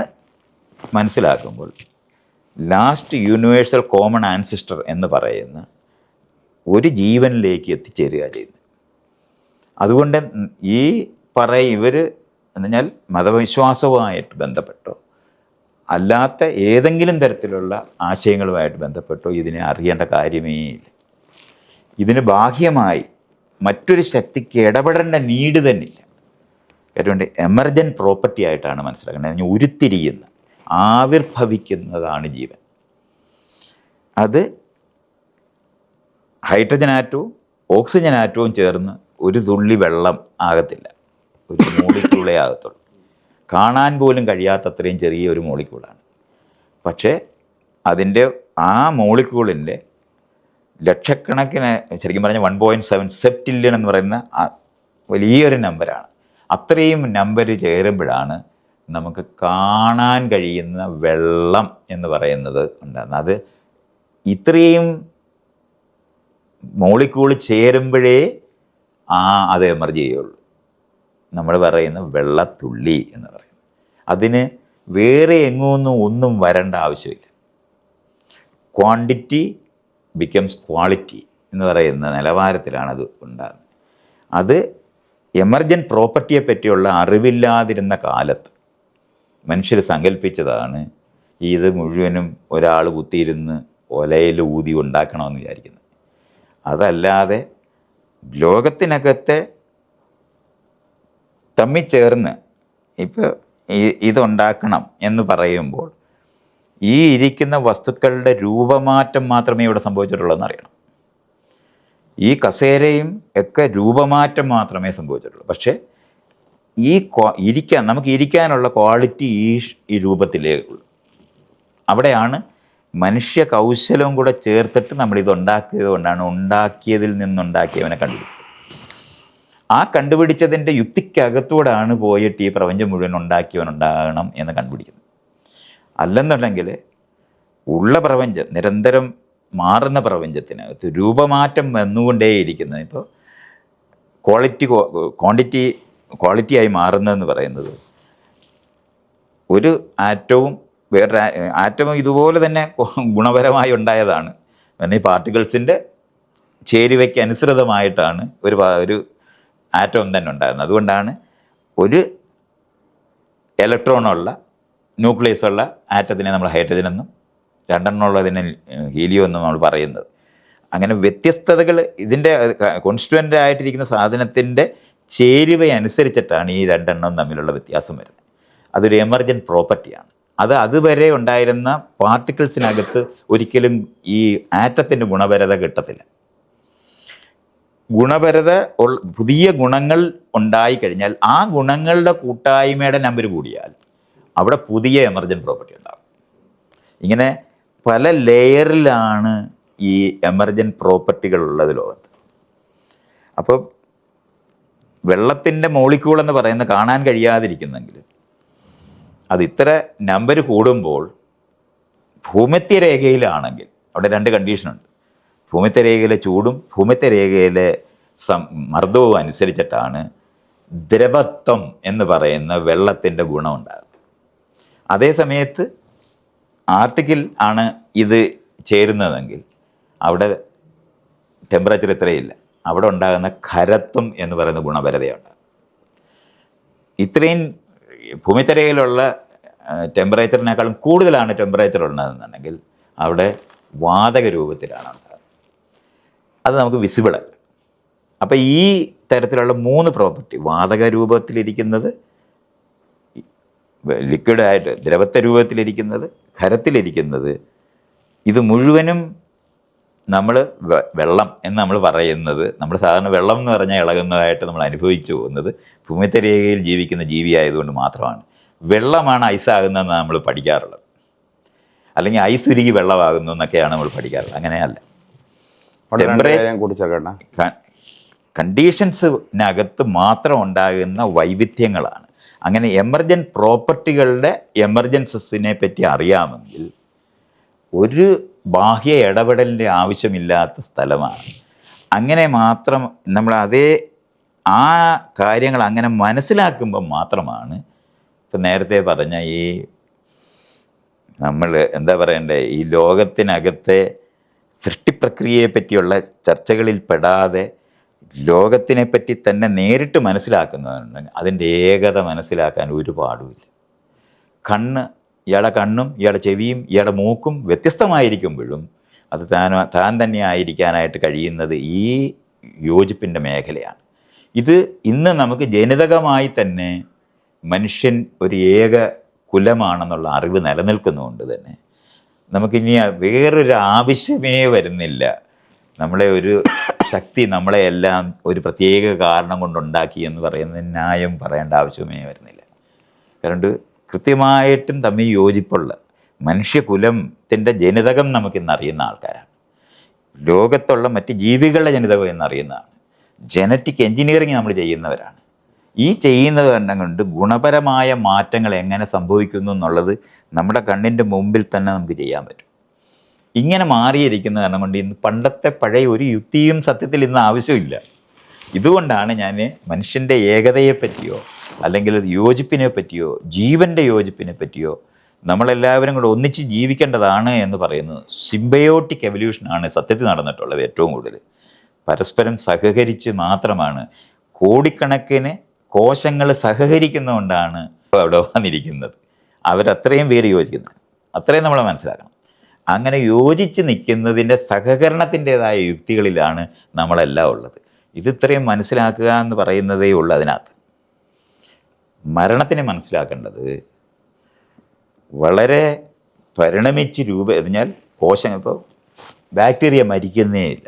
മനസ്സിലാക്കുമ്പോൾ ലാസ്റ്റ് യൂണിവേഴ്സൽ കോമൺ ആൻസിസ്റ്റർ എന്ന് പറയുന്ന ഒരു ജീവനിലേക്ക് എത്തിച്ചേരുക ചെയ്യുന്നത്. അതുകൊണ്ട് ഈ ഇവർ എന്ന് പറഞ്ഞാൽ മതവിശ്വാസവുമായിട്ട് ബന്ധപ്പെട്ടോ അല്ലാത്ത ഏതെങ്കിലും തരത്തിലുള്ള ആശയങ്ങളുമായിട്ട് ബന്ധപ്പെട്ടോ ഇതിനെ അറിയേണ്ട കാര്യമേ ഇല്ല. ഇതിന് ബാഹ്യമായി മറ്റൊരു ശക്തിക്ക് ഇടപെടേണ്ട നീഡ് തന്നെ ഇല്ല. അതുകൊണ്ട് എമർജൻറ്റ് പ്രോപ്പർട്ടി ആയിട്ടാണ് മനസ്സിലാക്കേണ്ടത്. ഉരുത്തിരിയുന്ന, ആവിർഭവിക്കുന്നതാണ് ജീവൻ. അത് ഹൈഡ്രജൻ ആറ്റവും ഓക്സിജൻ ആറ്റവും ചേർന്ന് ഒരു തുള്ളി വെള്ളം ആകത്തില്ല, ഒരു മോളിക്യൂളേ ആകത്തുള്ളൂ. കാണാൻ പോലും കഴിയാത്തത്രയും ചെറിയൊരു മോളിക്യൂളാണ്. പക്ഷേ അതിൻ്റെ ആ മോളിക്യൂളിൻ്റെ ലക്ഷക്കണക്കിന്, ശരിക്കും പറഞ്ഞാൽ 1.7 സെപ്റ്റില്യൺ എന്ന് പറയുന്ന വലിയൊരു നമ്പറാണ്. അത്രയും നമ്പർ ചേരുമ്പോഴാണ് നമുക്ക് കാണാൻ കഴിയുന്ന വെള്ളം എന്ന് പറയുന്നത് ഉണ്ടാകുന്നത്. അത് ഇത്രയും മോളിക്യൂൾ ചേരുമ്പോഴേ അത് എമർജ് ചെയ്യുള്ളൂ. നമ്മൾ പറയുന്ന വെള്ളത്തുള്ളി എന്ന് പറയും. അതിന് വേറെ എങ്ങൊന്നും ഒന്നും വരേണ്ട ആവശ്യമില്ല. ക്വാണ്ടിറ്റി ബിക്കംസ് ക്വാളിറ്റി എന്ന് പറയുന്ന നിലവാരത്തിലാണ് അത് ഉണ്ടാകുന്നത്. അത് എമർജൻറ്റ് പ്രോപ്പർട്ടിയെ പറ്റിയുള്ള അറിവില്ലാതിരുന്ന കാലത്ത് മനുഷ്യർ സങ്കല്പിച്ചതാണ് ഇത് മുഴുവനും ഒരാൾ കുത്തിയിരുന്ന് ഒലയിൽ ഊതി ഉണ്ടാക്കണമെന്ന് വിചാരിക്കുന്നത്. അതല്ലാതെ ലോകത്തിനകത്തെ തമ്മിൽ ചേർന്ന് ഇപ്പോൾ ഇതുണ്ടാക്കണം എന്ന് പറയുമ്പോൾ ഈ ഇരിക്കുന്ന വസ്തുക്കളുടെ രൂപമാറ്റം മാത്രമേ ഇവിടെ സംഭവിച്ചിട്ടുള്ളൂ അറിയണം. ഈ കസേരയും ഒക്കെ രൂപമാറ്റം മാത്രമേ സംഭവിച്ചിട്ടുള്ളൂ. പക്ഷേ ഈ നമുക്ക് ഇരിക്കാനുള്ള ക്വാളിറ്റി ഈ രൂപത്തിലേ ഉള്ളൂ. അവിടെയാണ് മനുഷ്യ കൗശലവും കൂടെ ചേർത്തിട്ട് നമ്മളിത് ഉണ്ടാക്കിയത് കൊണ്ടാണ് ഉണ്ടാക്കിയതിൽ നിന്നുണ്ടാക്കിയവനെ കണ്ടുപിടിച്ചത്. ആ കണ്ടുപിടിച്ചതിൻ്റെ യുക്തിക്കകത്തൂടാണ് പോയിട്ട് ഈ പ്രപഞ്ചം മുഴുവൻ ഉണ്ടാക്കിയവനുണ്ടാകണം എന്ന് കണ്ടുപിടിക്കുന്നത്. അല്ലെന്നുണ്ടെങ്കിൽ ഉള്ള പ്രപഞ്ചം നിരന്തരം മാറുന്ന പ്രപഞ്ചത്തിനകത്ത് രൂപമാറ്റം വന്നുകൊണ്ടേയിരിക്കുന്നത്. ഇപ്പോൾ ക്വാളിറ്റിയായി മാറുന്നതെന്ന് പറയുന്നത് ഒരു ആറ്റവും വേറൊരു ആറ്റവും ഇതുപോലെ തന്നെ ഗുണപരമായി ഉണ്ടായതാണ്. കാരണം ഈ പാർട്ടിക്കിൾസിൻ്റെ ചേരുവയ്ക്ക് അനുസൃതമായിട്ടാണ് ഒരു ആറ്റം തന്നെ ഉണ്ടാകുന്നത്. അതുകൊണ്ടാണ് ഒരു ഇലക്ട്രോണുള്ള ന്യൂക്ലിയസുള്ള ആറ്റത്തിനെ നമ്മൾ ഹൈഡ്രജൻ എന്നും രണ്ടെണ്ണമുള്ളതിനെ ഹീലിയം എന്നും നമ്മൾ പറയുന്നത്. അങ്ങനെ വ്യത്യസ്തതകൾ ഇതിൻ്റെ കോൺസ്റ്റുവൻ്റ് ആയിട്ടിരിക്കുന്ന സാധനത്തിൻ്റെ ചേരുവയനുസരിച്ചിട്ടാണ് ഈ രണ്ടെണ്ണം തമ്മിലുള്ള വ്യത്യാസം വരുന്നത്. അതൊരു എമർജൻറ്റ് പ്രോപ്പർട്ടിയാണ്. അത് അതുവരെ ഉണ്ടായിരുന്ന പാർട്ടിക്കിൾസിനകത്ത് ഒരിക്കലും ഈ ആറ്റത്തിൻ്റെ ഗുണപരത കിട്ടത്തില്ല. പുതിയ ഗുണങ്ങൾ ഉണ്ടായിക്കഴിഞ്ഞാൽ ആ ഗുണങ്ങളുടെ കൂട്ടായ്മയുടെ നമ്പർ കൂടിയാൽ അവിടെ പുതിയ എമർജൻറ്റ് പ്രോപ്പർട്ടി ഉണ്ടാകും. ഇങ്ങനെ പല ലെയറിലാണ് ഈ എമർജൻറ്റ് പ്രോപ്പർട്ടികൾ ഉള്ളത് ലോകത്ത്. അപ്പോൾ വെള്ളത്തിൻ്റെ മോളിക്യൂൾ എന്ന് പറയുന്നത് കാണാൻ കഴിയാതിരിക്കുന്നെങ്കിൽ അത് ഇത്ര നമ്പർ കൂടുമ്പോൾ ഭൂമധ്യരേഖയിലാണെങ്കിൽ അവിടെ രണ്ട് കണ്ടീഷനുണ്ട്. ഭൂമധ്യരേഖയിലെ ചൂടും ഭൂമധ്യരേഖയിലെ മർദ്ദവും അനുസരിച്ചിട്ടാണ് ദ്രവത്വം എന്ന് പറയുന്ന വെള്ളത്തിൻ്റെ ഗുണം ഉണ്ടാകുന്നത്. അതേ സമയത്ത് ആർട്ടിക്കിൽ ആണ് ഇത് ചേരുന്നതെങ്കിൽ അവിടെ ടെമ്പറേച്ചർ ഇത്രയില്ല. അവിടെ ഉണ്ടാകുന്ന ഖരത്വം എന്ന് പറയുന്ന ഗുണപരതയുണ്ട്. ഇത്രയും ഭൂമിത്തരയിലുള്ള ടെമ്പറേച്ചറിനേക്കാളും കൂടുതലാണ് ടെമ്പറേച്ചർ ഉള്ളതെന്നുണ്ടെങ്കിൽ അവിടെ വാതക രൂപത്തിലാണ് ഉണ്ടാകുന്നത്. അത് നമുക്ക് വിസിബിളല്ല. അപ്പോൾ ഈ തരത്തിലുള്ള 3 പ്രോപ്പർട്ടി, വാതക രൂപത്തിലിരിക്കുന്നത്, ലിക്വിഡായിട്ട് ദ്രവത്വ രൂപത്തിലിരിക്കുന്നത്, ഖരത്തിലിരിക്കുന്നത്, ഇത് മുഴുവനും നമ്മൾ വെള്ളം എന്ന് നമ്മൾ പറയുന്നത്, നമ്മൾ സാധാരണ വെള്ളം എന്ന് പറഞ്ഞാൽ ഇളകുന്നതായിട്ട് നമ്മൾ അനുഭവിച്ചു പോകുന്നത് ഭൂമിത്തരേഖയിൽ ജീവിക്കുന്ന ജീവിയായതുകൊണ്ട് മാത്രമാണ്. വെള്ളമാണ് ഐസാകുന്നതെന്ന് നമ്മൾ പഠിക്കാറുള്ളത്, അല്ലെങ്കിൽ ഐസ് ഉരുകി വെള്ളമാകുന്നു എന്നൊക്കെയാണ് നമ്മൾ പഠിക്കാറുള്ളത്. അങ്ങനെയല്ല. കണ്ടീഷൻസിനകത്ത് മാത്രം ഉണ്ടാകുന്ന വൈവിധ്യങ്ങളാണ്. അങ്ങനെ എമർജൻറ്റ് പ്രോപ്പർട്ടികളുടെ എമർജൻസസിനെ പറ്റി അറിയാമെങ്കിൽ ഒരു ബാഹ്യ ഇടപെടലിൻ്റെ ആവശ്യമില്ലാത്ത സ്ഥലമാണ്. അങ്ങനെ മാത്രം നമ്മൾ ആ കാര്യങ്ങൾ അങ്ങനെ മനസ്സിലാക്കുമ്പോൾ മാത്രമാണ് ഇപ്പം നേരത്തെ പറഞ്ഞ ഈ നമ്മൾ എന്താ പറയണ്ടേ, ഈ ലോകത്തിനകത്തെ സൃഷ്ടിപ്രക്രിയയെ പറ്റിയുള്ള ചർച്ചകളിൽ പെടാതെ ലോകത്തിനെപ്പറ്റി തന്നെ നേരിട്ട് മനസ്സിലാക്കുന്നതുണ്ടെങ്കിൽ അതിൻ്റെ ഏകത മനസ്സിലാക്കാൻ ഒരു പാടുമില്ല. ഇയാളുടെ കണ്ണും ഇയാളുടെ ചെവിയും ഇയാളുടെ മൂക്കും വ്യത്യസ്തമായിരിക്കുമ്പോഴും അത് താൻ തന്നെ ആയിരിക്കാനായിട്ട് കഴിയുന്നത് ഈ യോജിപ്പിൻ്റെ മേഖലയാണ്. ഇത് ഇന്ന് നമുക്ക് ജനിതകമായി തന്നെ മനുഷ്യൻ ഒരു ഏക കുലമാണെന്നുള്ള അറിവ് നിലനിൽക്കുന്നതുകൊണ്ട് തന്നെ നമുക്കിനി വേറൊരു ആവശ്യമേ വരുന്നില്ല. നമ്മളെ ഒരു ശക്തി നമ്മളെയെല്ലാം ഒരു പ്രത്യേക കാരണം കൊണ്ടുണ്ടാക്കി എന്ന് പറയുന്ന ന്യായം പറയേണ്ട ആവശ്യമേ വരുന്നില്ല. കാരണം കൃത്യമായിട്ടും തമ്മിൽ യോജിപ്പുള്ള മനുഷ്യകുലത്തിൻ്റെ ജനിതകം നമുക്കിന്നറിയുന്ന ആൾക്കാരാണ്. ലോകത്തുള്ള മറ്റ് ജീവികളുടെ ജനിതകം എന്നറിയുന്നതാണ്. ജനറ്റിക് എൻജിനീയറിങ് നമ്മൾ ചെയ്യുന്നവരാണ്. ഈ ചെയ്യുന്നത് കാരണം കൊണ്ട് ഗുണപരമായ മാറ്റങ്ങൾ എങ്ങനെ സംഭവിക്കുന്നു എന്നുള്ളത് നമ്മുടെ കണ്ണിൻ്റെ മുമ്പിൽ തന്നെ നമുക്ക് ചെയ്യാൻ പറ്റും. ഇങ്ങനെ മാറിയിരിക്കുന്ന കാരണം കൊണ്ട് ഇന്ന് പണ്ടത്തെ പഴയ ഒരു യുക്തിയും സത്യത്തിൽ ഇന്ന് ആവശ്യമില്ല. ഇതുകൊണ്ടാണ് ഞാൻ മനുഷ്യൻ്റെ ഏകതയെപ്പറ്റിയോ അല്ലെങ്കിൽ യോജിപ്പിനെ പറ്റിയോ ജീവൻ്റെ യോജിപ്പിനെ പറ്റിയോ നമ്മളെല്ലാവരും കൂടെ ഒന്നിച്ച് ജീവിക്കേണ്ടതാണ് എന്ന് പറയുന്നത് സിംബയോട്ടിക് എവല്യൂഷനാണ് സത്യത്തിൽ നടന്നിട്ടുള്ളത്. ഏറ്റവും കൂടുതൽ പരസ്പരം സഹകരിച്ച് മാത്രമാണ് കോടിക്കണക്കിന് കോശങ്ങൾ സഹകരിക്കുന്നതുകൊണ്ടാണ് അവിടെ വന്നിരിക്കുന്നത്. അവരത്രയും പേര് യോജിക്കുന്നത്, അത്രയും നമ്മൾ മനസ്സിലാക്കണം. അങ്ങനെ യോജിച്ച് നിൽക്കുന്നതിൻ്റെ സഹകരണത്തിൻ്റെതായ യുക്തികളിലാണ് നമ്മളെല്ലാം ഉള്ളത്. ഇത്രയും മനസ്സിലാക്കുക എന്ന് പറയുന്നതേ ഉള്ളൂ. അതിനകത്ത് മരണത്തിനെ മനസ്സിലാക്കേണ്ടത് വളരെ പരിണമിച്ച് പറഞ്ഞാൽ കോശം ഇപ്പോൾ ബാക്ടീരിയ മരിക്കുന്നേ ഇല്ല,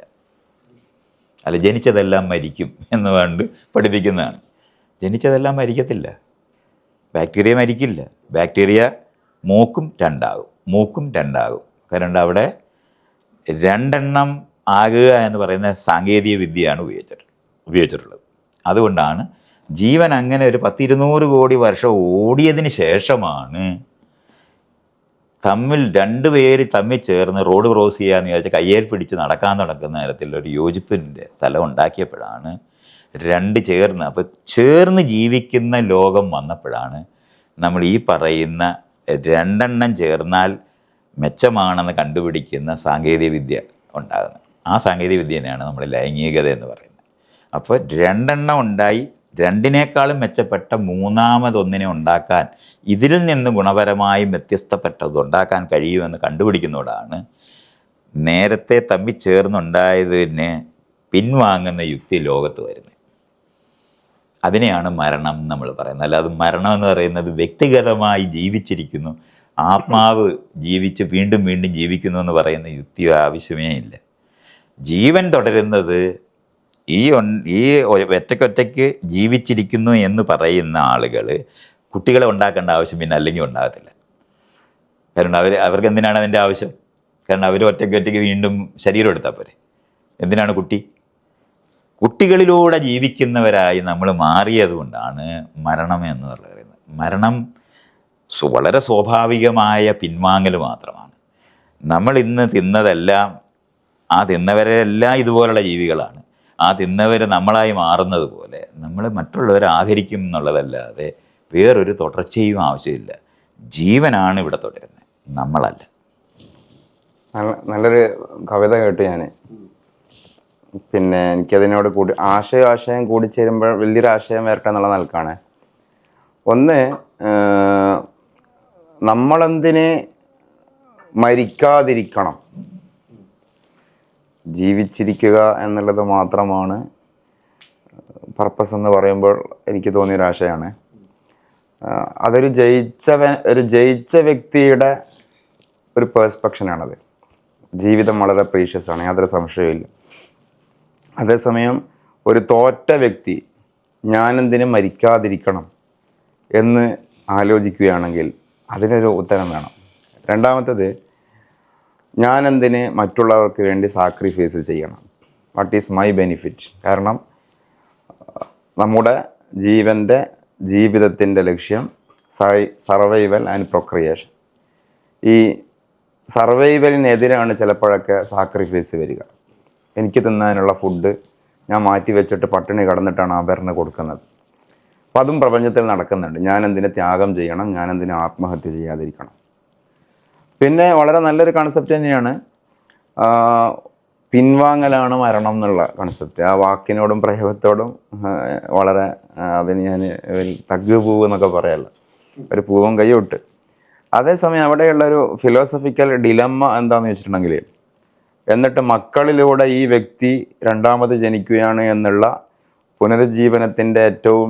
അല്ല ജനിച്ചതെല്ലാം മരിക്കും എന്ന് വേണ്ട പഠിപ്പിക്കുന്നതാണ്. ജനിച്ചതെല്ലാം മരിക്കത്തില്ല, ബാക്ടീരിയ മരിക്കില്ല. ബാക്ടീരിയ മൂക്കും രണ്ടാകും. കാരണം അവിടെ രണ്ടെണ്ണം ആകുക എന്ന് പറയുന്ന സാങ്കേതിക വിദ്യയാണ് ഉപയോഗിച്ചിട്ടുള്ളത്. അതുകൊണ്ടാണ് ജീവൻ അങ്ങനെ ഒരു 100-200 കോടി വർഷം ഓടിയതിന് ശേഷമാണ് രണ്ട് പേര് തമ്മിൽ ചേർന്ന് റോഡ് ക്രോസ് ചെയ്യാന്ന് വിചാരിച്ചാൽ കയ്യേൽ പിടിച്ച് നടക്കാൻ തുടങ്ങുന്ന തരത്തിലൊരു യോജിപ്പിൻ്റെ സ്ഥലം ഉണ്ടാക്കിയപ്പോഴാണ് രണ്ട് ചേർന്ന്, അപ്പോൾ ചേർന്ന് ജീവിക്കുന്ന ലോകം വന്നപ്പോഴാണ് നമ്മൾ ഈ പറയുന്ന രണ്ടെണ്ണം ചേർന്നാൽ മെച്ചമാണെന്ന് കണ്ടുപിടിക്കുന്ന സാങ്കേതികവിദ്യ ഉണ്ടാകുന്നത്. ആ സാങ്കേതികവിദ്യയാണ് നമ്മൾ ലൈംഗികത എന്ന് പറയുന്നത്. അപ്പോൾ രണ്ടെണ്ണം ഉണ്ടായി രണ്ടിനേക്കാളും മെച്ചപ്പെട്ട മൂന്നാമതൊന്നിനെ ഉണ്ടാക്കാൻ, ഇതിൽ നിന്ന് ഗുണപരമായും വ്യത്യസ്തപ്പെട്ടത് ഉണ്ടാക്കാൻ കഴിയുമെന്ന് കണ്ടുപിടിക്കുന്നതോടാണ് നേരത്തെ തമ്മിൽ ചേർന്നുണ്ടായതിന് പിൻവാങ്ങുന്ന യുക്തി ലോകത്ത് വരുന്നത്. അതിനെയാണ് മരണം നമ്മൾ പറയുന്നത്. അല്ലാതെ മരണം എന്ന് പറയുന്നത് വ്യക്തിഗതമായി ജീവിച്ചിരിക്കുന്നു, ആത്മാവ് ജീവിച്ച് വീണ്ടും വീണ്ടും ജീവിക്കുന്നു എന്ന് പറയുന്ന യുക്തി ആവശ്യമേ ഇല്ല. ജീവൻ തുടരുന്നത് ഈ ഒറ്റയ്ക്കൊറ്റയ്ക്ക് ജീവിച്ചിരിക്കുന്നു എന്ന് പറയുന്ന ആളുകൾ കുട്ടികളെ ഉണ്ടാക്കേണ്ട ആവശ്യം പിന്നെ അല്ലെങ്കിൽ ഉണ്ടാകത്തില്ല. കാരണം അവർക്ക് എന്തിനാണ് അതിൻ്റെ ആവശ്യം? കാരണം അവർ ഒറ്റയ്ക്കൊറ്റയ്ക്ക് വീണ്ടും ശരീരം എടുത്താൽ പോരെ. എന്തിനാണ് കുട്ടികളിലൂടെ ജീവിക്കുന്നവരായി നമ്മൾ മാറിയത് കൊണ്ടാണ് മരണം എന്ന് പറയുന്നത്. മരണം വളരെ സ്വാഭാവികമായ പിൻവാങ്ങൽ മാത്രമാണ്. നമ്മൾ ഇന്ന് തിന്നതെല്ലാം, ആ തിന്നവരെല്ലാം ഇതുപോലുള്ള ജീവികളാണ്. ആ തിന്നവർ നമ്മളായി മാറുന്നത് പോലെ നമ്മൾ മറ്റുള്ളവരെ ആഹരിക്കും എന്നുള്ളതല്ലാതെ വേറൊരു തുടർച്ചയും ആവശ്യമില്ല. ജീവനാണ് ഇവിടെ തുടരുന്നത്, നമ്മളല്ല. നല്ലൊരു കവിത കേട്ടു ഞാൻ. പിന്നെ എനിക്കതിനോട് ആശയം കൂടിച്ചേരുമ്പോൾ വലിയൊരു ആശയം വരട്ടെ എന്നുള്ള നിലക്കാണ്. ഒന്ന്, നമ്മളെന്തിന് മരിക്കാതിരിക്കണം, ജീവിച്ചിരിക്കുക എന്നുള്ളത് മാത്രമാണ് പർപ്പസ് എന്ന് പറയുമ്പോൾ എനിക്ക് തോന്നിയൊരാശയമാണ്. അതൊരു ജയിച്ച വ്യക്തിയുടെ ഒരു പേഴ്സ്പെക്ഷനാണത്. ജീവിതം വളരെ പ്രീഷ്യസ് ആണ്, യാതൊരു സംശയമില്ല. അതേസമയം ഒരു തോറ്റ വ്യക്തി ഞാനെന്തിനും മരിക്കാതിരിക്കണം എന്ന് ആലോചിക്കുകയാണെങ്കിൽ അതിനൊരു ഉത്തരം വേണം. രണ്ടാമത്തേത്, ഞാനെന്തിന് മറ്റുള്ളവർക്ക് വേണ്ടി സാക്രിഫൈസ് ചെയ്യണം, വാട്ട് ഈസ് മൈ ബെനിഫിറ്റ്? കാരണം നമ്മുടെ ജീവിതത്തിൻ്റെ ലക്ഷ്യം സർവൈവൽ ആൻഡ് പ്രൊക്രിയേഷൻ. ഈ സർവൈവലിനെതിരാണ് ചിലപ്പോഴൊക്കെ സാക്രിഫൈസ് വരിക. എനിക്ക് തിന്നാനുള്ള ഫുഡ് ഞാൻ മാറ്റി വെച്ചിട്ട് പട്ടിണി കിടന്നിട്ടാണ് അവരിന് കൊടുക്കുന്നത്. അപ്പം അതും പ്രപഞ്ചത്തിൽ നടക്കുന്നുണ്ട്. ഞാനെന്തിനെ ത്യാഗം ചെയ്യണം, ഞാനെന്തിനെ ആത്മഹത്യ ചെയ്യാതിരിക്കണം. പിന്നെ വളരെ നല്ലൊരു കൺസെപ്റ്റ് തന്നെയാണ് പിൻവാങ്ങലാണ് മരണം എന്നുള്ള കൺസെപ്റ്റ്. ആ വാക്കിനോടും പ്രയോഗത്തോടും വളരെ അതിന് ഞാൻ തഗ് പൂവ് എന്നൊക്കെ പറയാമല്ലോ, ഒരു പൂവും കൈ വിട്ട്. അതേസമയം അവിടെയുള്ളൊരു ഫിലോസഫിക്കൽ ഡിലമ്മ എന്താണെന്ന് വെച്ചിട്ടുണ്ടെങ്കിൽ, എന്നിട്ട് മക്കളിലൂടെ ഈ വ്യക്തി രണ്ടാമത് ജനിക്കുകയാണ് എന്നുള്ള പുനരുജ്ജീവനത്തിൻ്റെ ഏറ്റവും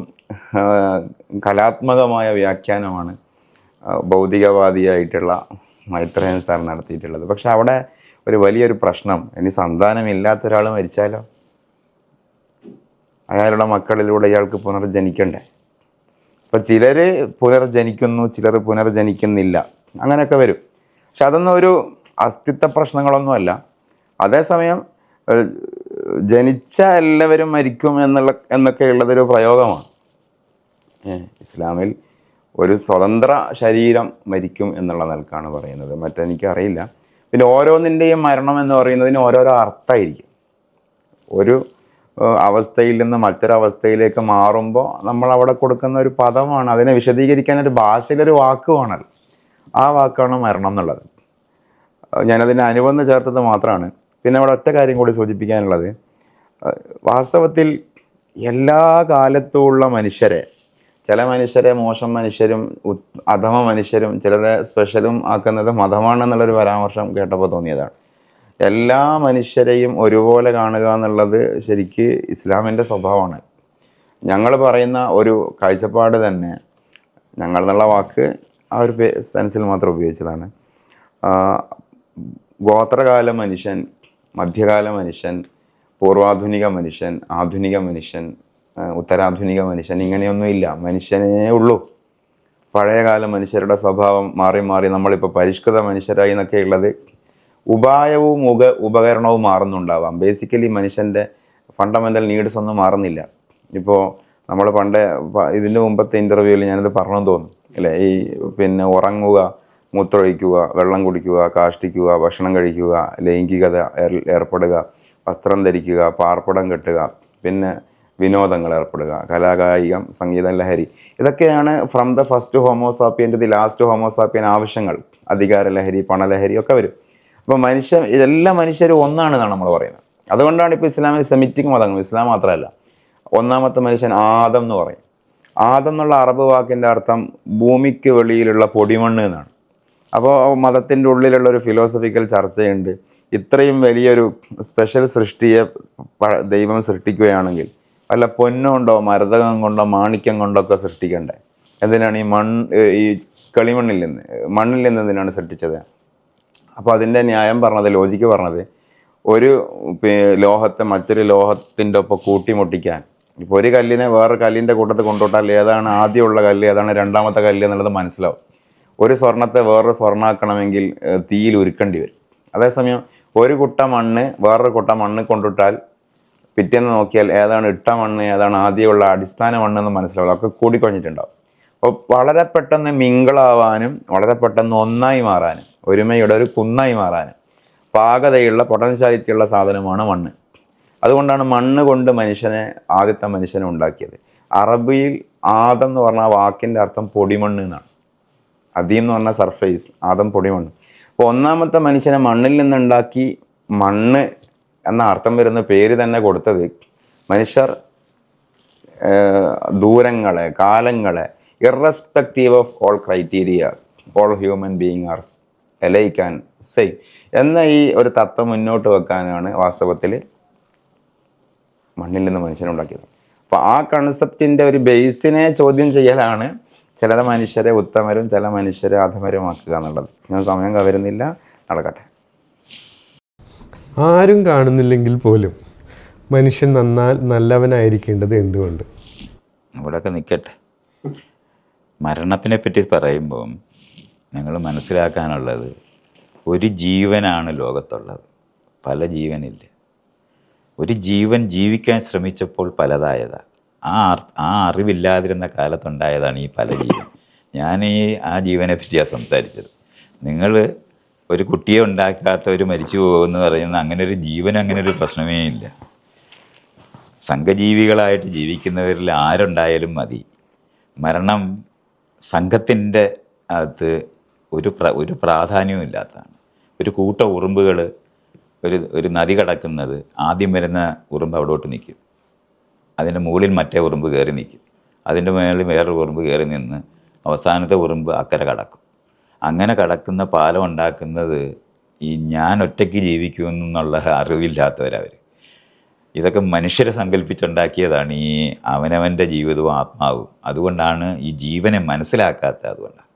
കലാത്മകമായ വ്യാഖ്യാനമാണ് ഭൗതികവാദിയായിട്ടുള്ള മൈത്രേയൻ സാർ നടത്തിയിട്ടുള്ളത്. പക്ഷെ അവിടെ ഒരു വലിയൊരു പ്രശ്നം, ഇനി സന്താനമില്ലാത്ത ഒരാൾ മരിച്ചാലോ? അയാളുടെ മക്കളിലൂടെ ഇയാൾക്ക് പുനർജനിക്കണ്ടേ? അപ്പോൾ ചിലർ പുനർജനിക്കുന്നു, ചിലർ പുനർജനിക്കുന്നില്ല, അങ്ങനെയൊക്കെ വരും. പക്ഷെ അതൊന്നും ഒരു അസ്തിത്വ പ്രശ്നങ്ങളൊന്നുമല്ല. അതേസമയം ജനിച്ച എല്ലാവരും മരിക്കും എന്നൊക്കെയുള്ളതൊരു പ്രയോഗമാണ്. ഇസ്ലാമിൽ ഒരു സ്വതന്ത്ര ശരീരം മരിക്കും എന്നുള്ള നിലക്കാണ് പറയുന്നത്. മറ്റെനിക്കറിയില്ല. പിന്നെ ഓരോന്നിൻ്റെയും മരണം എന്ന് പറയുന്നതിന് ഓരോരോ അർത്ഥമായിരിക്കും. ഒരു അവസ്ഥയിൽ നിന്ന് മറ്റൊരവസ്ഥയിലേക്ക് മാറുമ്പോൾ നമ്മൾ അവിടെ കൊടുക്കുന്ന ഒരു പദമാണ്. അതിനെ വിശദീകരിക്കാൻ ഒരു ഭാഷയിലൊരു വാക്കുമാണല്ലോ. ആ വാക്കാണ് മരണം എന്നുള്ളത്. ഞാനതിന് അനുബന്ധം ചേർത്തത് മാത്രമാണ്. പിന്നെ അവിടെ ഒറ്റ കാര്യം കൂടി സൂചിപ്പിക്കാനുള്ളത്, വാസ്തവത്തിൽ എല്ലാ കാലത്തുമുള്ള മനുഷ്യരെ, ചില മനുഷ്യരെ മോശം മനുഷ്യരും അധമ മനുഷ്യരും ചിലരെ സ്പെഷ്യലും ആക്കുന്നത് മതമാണെന്നുള്ളൊരു പരാമർശം കേട്ടപ്പോൾ തോന്നിയതാണ്. എല്ലാ മനുഷ്യരെയും ഒരുപോലെ കാണുക എന്നുള്ളത് ശരിക്ക് ഇസ്ലാമിൻ്റെ സ്വഭാവമാണ്. ഞങ്ങൾ പറയുന്ന ഒരു കാഴ്ചപ്പാട് തന്നെ, ഞങ്ങൾ എന്നുള്ള വാക്ക് ആ ഒരു സെൻസിൽ മാത്രം ഉപയോഗിച്ചതാണ്. ഗോത്രകാല മനുഷ്യൻ, മധ്യകാല മനുഷ്യൻ, പൂർവാധുനിക മനുഷ്യൻ, ആധുനിക മനുഷ്യൻ, ഉത്തരാധുനിക മനുഷ്യൻ, ഇങ്ങനെയൊന്നുമില്ല. മനുഷ്യനേ ഉള്ളൂ. പഴയകാല മനുഷ്യരുടെ സ്വഭാവം മാറി മാറി നമ്മളിപ്പോൾ പരിഷ്കൃത മനുഷ്യരായി എന്നൊക്കെ ഉള്ളത് ഉപായവും ഉപകരണവും മാറുന്നുണ്ടാവാം. ബേസിക്കലി മനുഷ്യൻ്റെ ഫണ്ടമെൻ്റൽ നീഡ്സ് ഒന്നും മാറുന്നില്ല. ഇപ്പോൾ നമ്മൾ ഇതിൻ്റെ മുമ്പത്തെ ഇൻ്റർവ്യൂവിൽ ഞാനിത് പറഞ്ഞു തോന്നും അല്ലേ, ഈ പിന്നെ ഉറങ്ങുക, മൂത്രമൊഴിക്കുക, വെള്ളം കുടിക്കുക, കാഷ്ടിക്കുക, ഭക്ഷണം കഴിക്കുക, ലൈംഗികത ഏർപ്പെടുക, വസ്ത്രം ധരിക്കുക, പാർപ്പിടം കെട്ടുക, പിന്നെ വിനോദങ്ങൾ ഏർപ്പെടുക, കലാകായികം, സംഗീതം, ലഹരി, ഇതൊക്കെയാണ് from the first homo sapien to the last homo sapien ആവശ്യങ്ങൾ. അധികാര ലഹരി, പണലഹരി ഒക്കെ വരും. അപ്പോൾ എല്ലാ മനുഷ്യരും ഒന്നാണെന്നാണ് നമ്മൾ പറയുന്നത്. അതുകൊണ്ടാണ് ഇപ്പോൾ ഇസ്ലാമിൽ സെമിറ്റിക് മതങ്ങൾ, ഇസ്ലാം മാത്രമല്ല, ഒന്നാമത്തെ മനുഷ്യൻ ആദം എന്ന് പറയും. ആദം എന്നുള്ള അറബ് വാക്കിൻ്റെ അർത്ഥം ഭൂമിക്ക് വെളിയിലുള്ള പൊടിമണ്ണ് എന്നാണ്. അപ്പോൾ മതത്തിൻ്റെ ഉള്ളിലുള്ള ഒരു ഫിലോസഫിക്കൽ ചർച്ചയുണ്ട്. ഇത്രയും വലിയൊരു സ്പെഷ്യൽ സൃഷ്ടിയെ ദൈവം സൃഷ്ടിക്കുകയാണെങ്കിൽ വല്ല പൊന്നുകൊണ്ടോ മരതകം കൊണ്ടോ മാണിക്യം കൊണ്ടോ ഒക്കെ സൃഷ്ടിക്കണ്ടേ? എന്തിനാണ് ഈ കളിമണ്ണിൽ നിന്ന് എന്തിനാണ് സൃഷ്ടിച്ചത്? അപ്പോൾ അതിൻ്റെ ന്യായം പറഞ്ഞത്, ലോജിക്ക് പറഞ്ഞത്, ഒരു ലോഹത്തെ മറ്റൊരു ലോഹത്തിൻ്റെ ഒപ്പം കൂട്ടിമുട്ടിക്കാൻ, ഇപ്പോൾ ഒരു കല്ലിനെ വേറെ കല്ലിൻ്റെ കൂട്ടത്തിൽ കൊണ്ടുവിട്ടാൽ ഏതാണ് ആദ്യമുള്ള കല്ല്, ഏതാണ് രണ്ടാമത്തെ കല്ല് എന്നുള്ളത് മനസ്സിലാവും. ഒരു സ്വർണ്ണത്തെ വേറൊരു സ്വർണ്ണമാക്കണമെങ്കിൽ തീയിൽ ഉരുക്കേണ്ടി വരും. അതേസമയം ഒരു കുട്ട മണ്ണ് വേറൊരു കുട്ട മണ്ണ് കൊണ്ടിട്ടാൽ പിറ്റേന്ന് നോക്കിയാൽ ഏതാണ് ഇട്ട മണ്ണ്, ഏതാണ് ആദ്യമുള്ള അടിസ്ഥാന മണ്ണെന്ന് മനസ്സിലാവും. ഒക്കെ കൂടിക്കുറഞ്ഞിട്ടുണ്ടാവും. അപ്പോൾ വളരെ പെട്ടെന്ന് മിങ്കിളാവാനും വളരെ പെട്ടെന്ന് ഒന്നായി മാറാനും ഒരുമയുടെ ഒരു കുന്നായി മാറാനും പാകതയുള്ള പൊട്ടൻഷ്യാലിറ്റിയുള്ള സാധനമാണ് മണ്ണ്. അതുകൊണ്ടാണ് മണ്ണ് കൊണ്ട് ആദ്യത്തെ മനുഷ്യനെ ഉണ്ടാക്കിയത്. അറബിയിൽ ആദം എന്ന് പറഞ്ഞ വാക്കിൻ്റെ അർത്ഥം പൊടിമണ്ണ് എന്നാണ്. അദീം എന്ന് പറഞ്ഞാൽ സർഫേസ്, ആദം പൊടിമണ്ണ്. അപ്പോൾ ഒന്നാമത്തെ മനുഷ്യനെ മണ്ണിൽ നിന്നുണ്ടാക്കി. മണ്ണ് എന്ന അർത്ഥം വരുന്ന പേര് തന്നെ കൊടുത്തത് മനുഷ്യർ ദൂരങ്ങളെ, കാലങ്ങളെ, irrespective of all criterias, all human being are alike and same എന്ന ഈ ഒരു തത്വം മുന്നോട്ട് വെക്കാനാണ് വാസ്തവത്തിൽ മണ്ണിൽ നിന്ന് മനുഷ്യനുണ്ടാക്കിയത്. അപ്പോൾ ആ കൺസെപ്റ്റിൻ്റെ ഒരു ബേസിനെ ചോദ്യം ചെയ്യലാണ് ചില മനുഷ്യരെ ഉത്തമരും ചില മനുഷ്യരെ അധമരുമാക്കുക എന്നുള്ളത്. ഞാൻ സമയം കവരുന്നില്ല, നടക്കട്ടെ. ആരും കാണുന്നില്ലെങ്കിൽ പോലും മനുഷ്യൻ നല്ലവനായിരിക്കേണ്ടത് എന്തുകൊണ്ട്? അവിടെയൊക്കെ നിൽക്കട്ടെ. മരണത്തിനെ പറ്റി പറയുമ്പം ഞങ്ങൾ മനസ്സിലാക്കാനുള്ളത്, ഒരു ജീവനാണ് ലോകത്തുള്ളത്, പല ജീവനില്ല. ഒരു ജീവൻ ജീവിക്കാൻ ശ്രമിച്ചപ്പോൾ പലതായതാണ്. ആ അറിവില്ലാതിരുന്ന കാലത്തുണ്ടായതാണ് ഈ പല ജീവൻ. ആ ജീവനെ പറ്റിയാണ് സംസാരിച്ചത്. നിങ്ങൾ ഒരു കുട്ടിയെ ഉണ്ടാക്കാത്തവർ മരിച്ചു പോകുമെന്ന് പറയുന്ന അങ്ങനെ ഒരു ജീവൻ, അങ്ങനെ ഒരു പ്രശ്നമേ ഇല്ല. സംഘജീവികളായിട്ട് ജീവിക്കുന്നവരിൽ ആരുണ്ടായാലും മതി. മരണം സംഘത്തിൻ്റെ അകത്ത് ഒരു പ്രാധാന്യവും ഇല്ലാത്തതാണ്. ഒരു കൂട്ട ഉറുമ്പുകൾ ഒരു നദി കടക്കുന്നത്, ആദ്യം വരുന്ന ഉറുമ്പ് അവിടോട്ട് നിൽക്കും, അതിൻ്റെ മുകളിൽ മറ്റേ ഉറുമ്പ് കയറി നിൽക്കും, അതിൻ്റെ മുകളിൽ വേറൊരു ഉറുമ്പ് കയറി നിന്ന് അവസാനത്തെ ഉറുമ്പ് അക്കരെ കടക്കും. അങ്ങനെ കടക്കുന്ന പാലം ഉണ്ടാക്കുന്നത് ഈ ഞാൻ ഒറ്റയ്ക്ക് ജീവിക്കുമെന്നുള്ള അറിവില്ലാത്തവരവർ. ഇതൊക്കെ മനുഷ്യരെ സങ്കല്പിച്ചുണ്ടാക്കിയതാണ് ഈ അവനവൻ്റെ ജീവിതവും ആത്മാവും. അതുകൊണ്ടാണ് ഈ ജീവനെ മനസ്സിലാക്കാത്തത്. അതുകൊണ്ടാണ്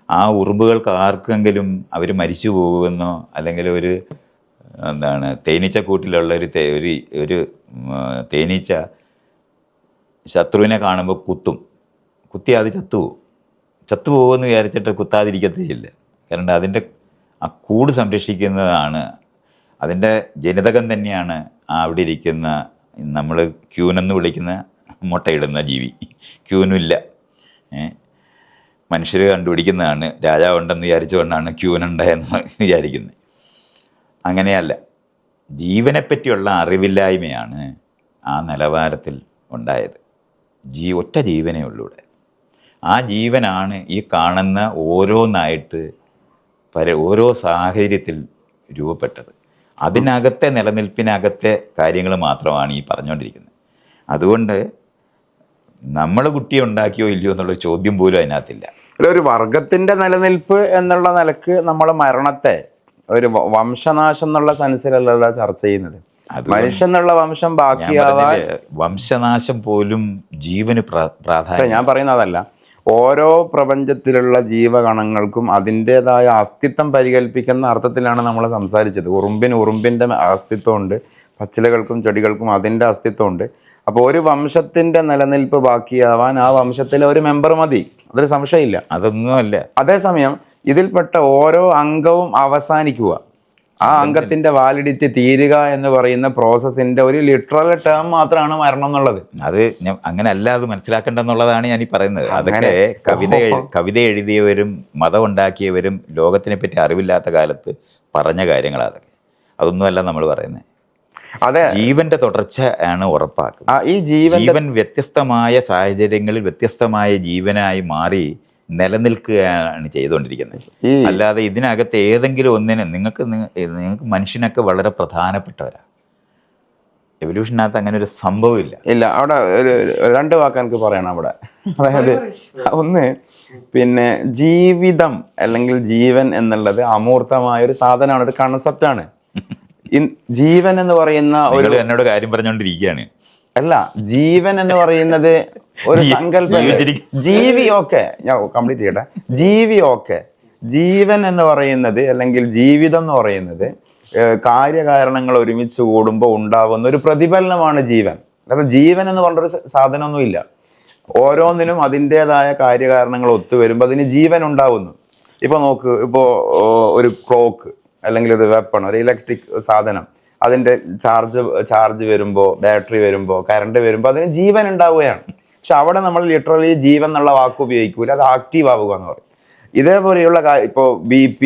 ആ ഉറുമ്പുകൾക്ക് ആർക്കെങ്കിലും അവർ മരിച്ചു പോകുമെന്നോ, അല്ലെങ്കിൽ തേനീച്ചക്കൂട്ടിലുള്ള ഒരു തേനീച്ച ശത്രുവിനെ കാണുമ്പോൾ കുത്തി അത് ചത്തുപോകുമെന്ന് വിചാരിച്ചിട്ട് കുത്താതിരിക്കത്തേയില്ല. കാരണം അതിൻ്റെ ആ കൂട് സംരക്ഷിക്കുന്നതാണ്, അതിൻ്റെ ജനിതകം തന്നെയാണ് അവിടെ ഇരിക്കുന്ന നമ്മൾ ക്യൂനെന്ന് വിളിക്കുന്ന മുട്ടയിടുന്ന ജീവി. ക്യൂനില്ല, മനുഷ്യർ കണ്ടുപിടിക്കുന്നതാണ്. രാജാവുണ്ടെന്ന് വിചാരിച്ചുകൊണ്ടാണ് ക്യൂനുണ്ടായെന്ന് വിചാരിക്കുന്നത്. അങ്ങനെയല്ല, ജീവനെപ്പറ്റിയുള്ള അറിവില്ലായ്മയാണ് ആ നിലവാരത്തിൽ ഉണ്ടായത്. ഒറ്റ ജീവനേ ഉള്ളൂ ഇവിടെ. ആ ജീവനാണ് ഈ കാണുന്ന ഓരോന്നായിട്ട് ഓരോ സാഹചര്യത്തിൽ രൂപപ്പെട്ടത്. അതിനകത്തെ നിലനിൽപ്പിനകത്തെ കാര്യങ്ങൾ മാത്രമാണ് ഈ പറഞ്ഞുകൊണ്ടിരിക്കുന്നത്. അതുകൊണ്ട് നമ്മൾ കുട്ടിയെ ഉണ്ടാക്കിയോ ഇല്ലയോ എന്നുള്ള ചോദ്യം പോലും അതിനകത്തില്ല. ഒരു വർഗത്തിന്റെ നിലനിൽപ്പ് എന്നുള്ള നിലക്ക് നമ്മൾ മരണത്തെ ഒരു വംശനാശം എന്നുള്ള സെൻസിലല്ല ചർച്ച ചെയ്യുന്നത്. മനുഷ്യൻ എന്നുള്ള വംശം ബാക്കിയാവാൻ വംശനാശം പോലും ജീവന് പ്രാധാന്യം. ഞാൻ പറയുന്നതല്ല, ഓരോ പ്രപഞ്ചത്തിലുള്ള ജീവകണങ്ങൾക്കും അതിൻ്റെതായ അസ്തിത്വം പരികൽപ്പിക്കുന്ന അർത്ഥത്തിലാണ് നമ്മൾ സംസാരിച്ചത്. ഉറുമ്പിൻ്റെ അസ്തിത്വമുണ്ട്, പച്ചിലകൾക്കും ചെടികൾക്കും അതിൻ്റെ അസ്തിത്വമുണ്ട്. അപ്പോൾ ഒരു വംശത്തിൻ്റെ നിലനിൽപ്പ് ബാക്കിയാവാൻ ആ വംശത്തിലെ ഒരു മെമ്പർ മതി, അതൊരു സംശയമില്ല. അതൊന്നുമല്ല. അതേസമയം ഇതിൽപ്പെട്ട ഓരോ അംഗവും അവസാനിക്കുക, ആ അംഗത്തിന്റെ വാലിഡിറ്റി തീരുക എന്ന് പറയുന്ന പ്രോസസ്സിന്റെ ഒരു ലിറ്ററൽ ടേം മാത്രമാണ് മരണം എന്നുള്ളത്. അത് അങ്ങനെ അല്ല, അത് മനസ്സിലാക്കേണ്ടെന്നുള്ളതാണ് ഞാൻ ഈ പറയുന്നത്. അതൊക്കെ കവിത എഴുതിയവരും മതം ഉണ്ടാക്കിയവരും ലോകത്തിനെ പറ്റി അറിവില്ലാത്ത കാലത്ത് പറഞ്ഞ കാര്യങ്ങളാണ് അതൊക്കെ. അതൊന്നുമല്ല നമ്മൾ പറയുന്നത്. അതെ, ജീവന്റെ തുടർച്ച ആണ് ഉറപ്പാക്കുന്നത്. ഈ ജീവൻ വ്യത്യസ്തമായ സാഹചര്യങ്ങളിൽ വ്യത്യസ്തമായ ജീവനായി മാറി നിലനിൽക്കുകയാണ് ചെയ്തുകൊണ്ടിരിക്കുന്നത്. അല്ലാതെ ഇതിനകത്ത് ഏതെങ്കിലും ഒന്നിനെ നിങ്ങൾക്ക് മനുഷ്യനൊക്കെ വളരെ പ്രധാനപ്പെട്ടവരാ. എവല്യൂഷനകത്ത് അങ്ങനെ ഒരു സംഭവമില്ല. ഇല്ല. അവിടെ ഒരു രണ്ട് വാക്ക് എനിക്ക് പറയണം അവിടെ. അതായത് ഒന്ന്, പിന്നെ ജീവിതം അല്ലെങ്കിൽ ജീവൻ എന്നുള്ളത് അമൂർത്തമായ ഒരു സാധനമാണ്, ഒരു കൺസെപ്റ്റാണ്. ജീവൻ എന്ന് പറയുന്ന ഒരു എന്നോട് കാര്യം പറഞ്ഞുകൊണ്ടിരിക്കുകയാണ്. അല്ല, ജീവൻ എന്ന് പറയുന്നത് ഒരു സങ്കല്പം. ജീവി ഓക്കെ, ഞാൻ കംപ്ലീറ്റ് ചെയ്യട്ടെ. ജീവി ഓക്കെ, ജീവൻ എന്ന് പറയുന്നത് അല്ലെങ്കിൽ ജീവിതം എന്ന് പറയുന്നത് കാര്യകാരണങ്ങൾ ഒരുമിച്ച് കൂടുമ്പോൾ ഉണ്ടാവുന്ന ഒരു പ്രതിഫലനമാണ് ജീവൻ. അതായത് ജീവൻ എന്ന് പറഞ്ഞൊരു സാധനമൊന്നുമില്ല. ഓരോന്നിനും അതിൻ്റെതായ കാര്യകാരണങ്ങൾ ഒത്തുവരുമ്പോൾ അതിന് ജീവൻ ഉണ്ടാവുന്നു. ഇപ്പോൾ നോക്ക്, ഇപ്പോൾ ഒരു ക്ലോക്ക് അല്ലെങ്കിൽ ഒരു വെപ്പൺ, ഒരു ഇലക്ട്രിക് സാധനം, അതിൻ്റെ ചാർജ് വരുമ്പോൾ, ബാറ്ററി വരുമ്പോൾ, കറണ്ട് വരുമ്പോൾ അതിന് ജീവൻ ഉണ്ടാവുകയാണ്. പക്ഷെ അവിടെ നമ്മൾ ലിറ്ററലി ജീവൻ എന്നുള്ള വാക്ക് ഉപയോഗിക്കൂല, അത് ആക്റ്റീവ് ആവുക എന്ന് പറയും. ഇതേപോലെയുള്ള ഇപ്പോൾ BP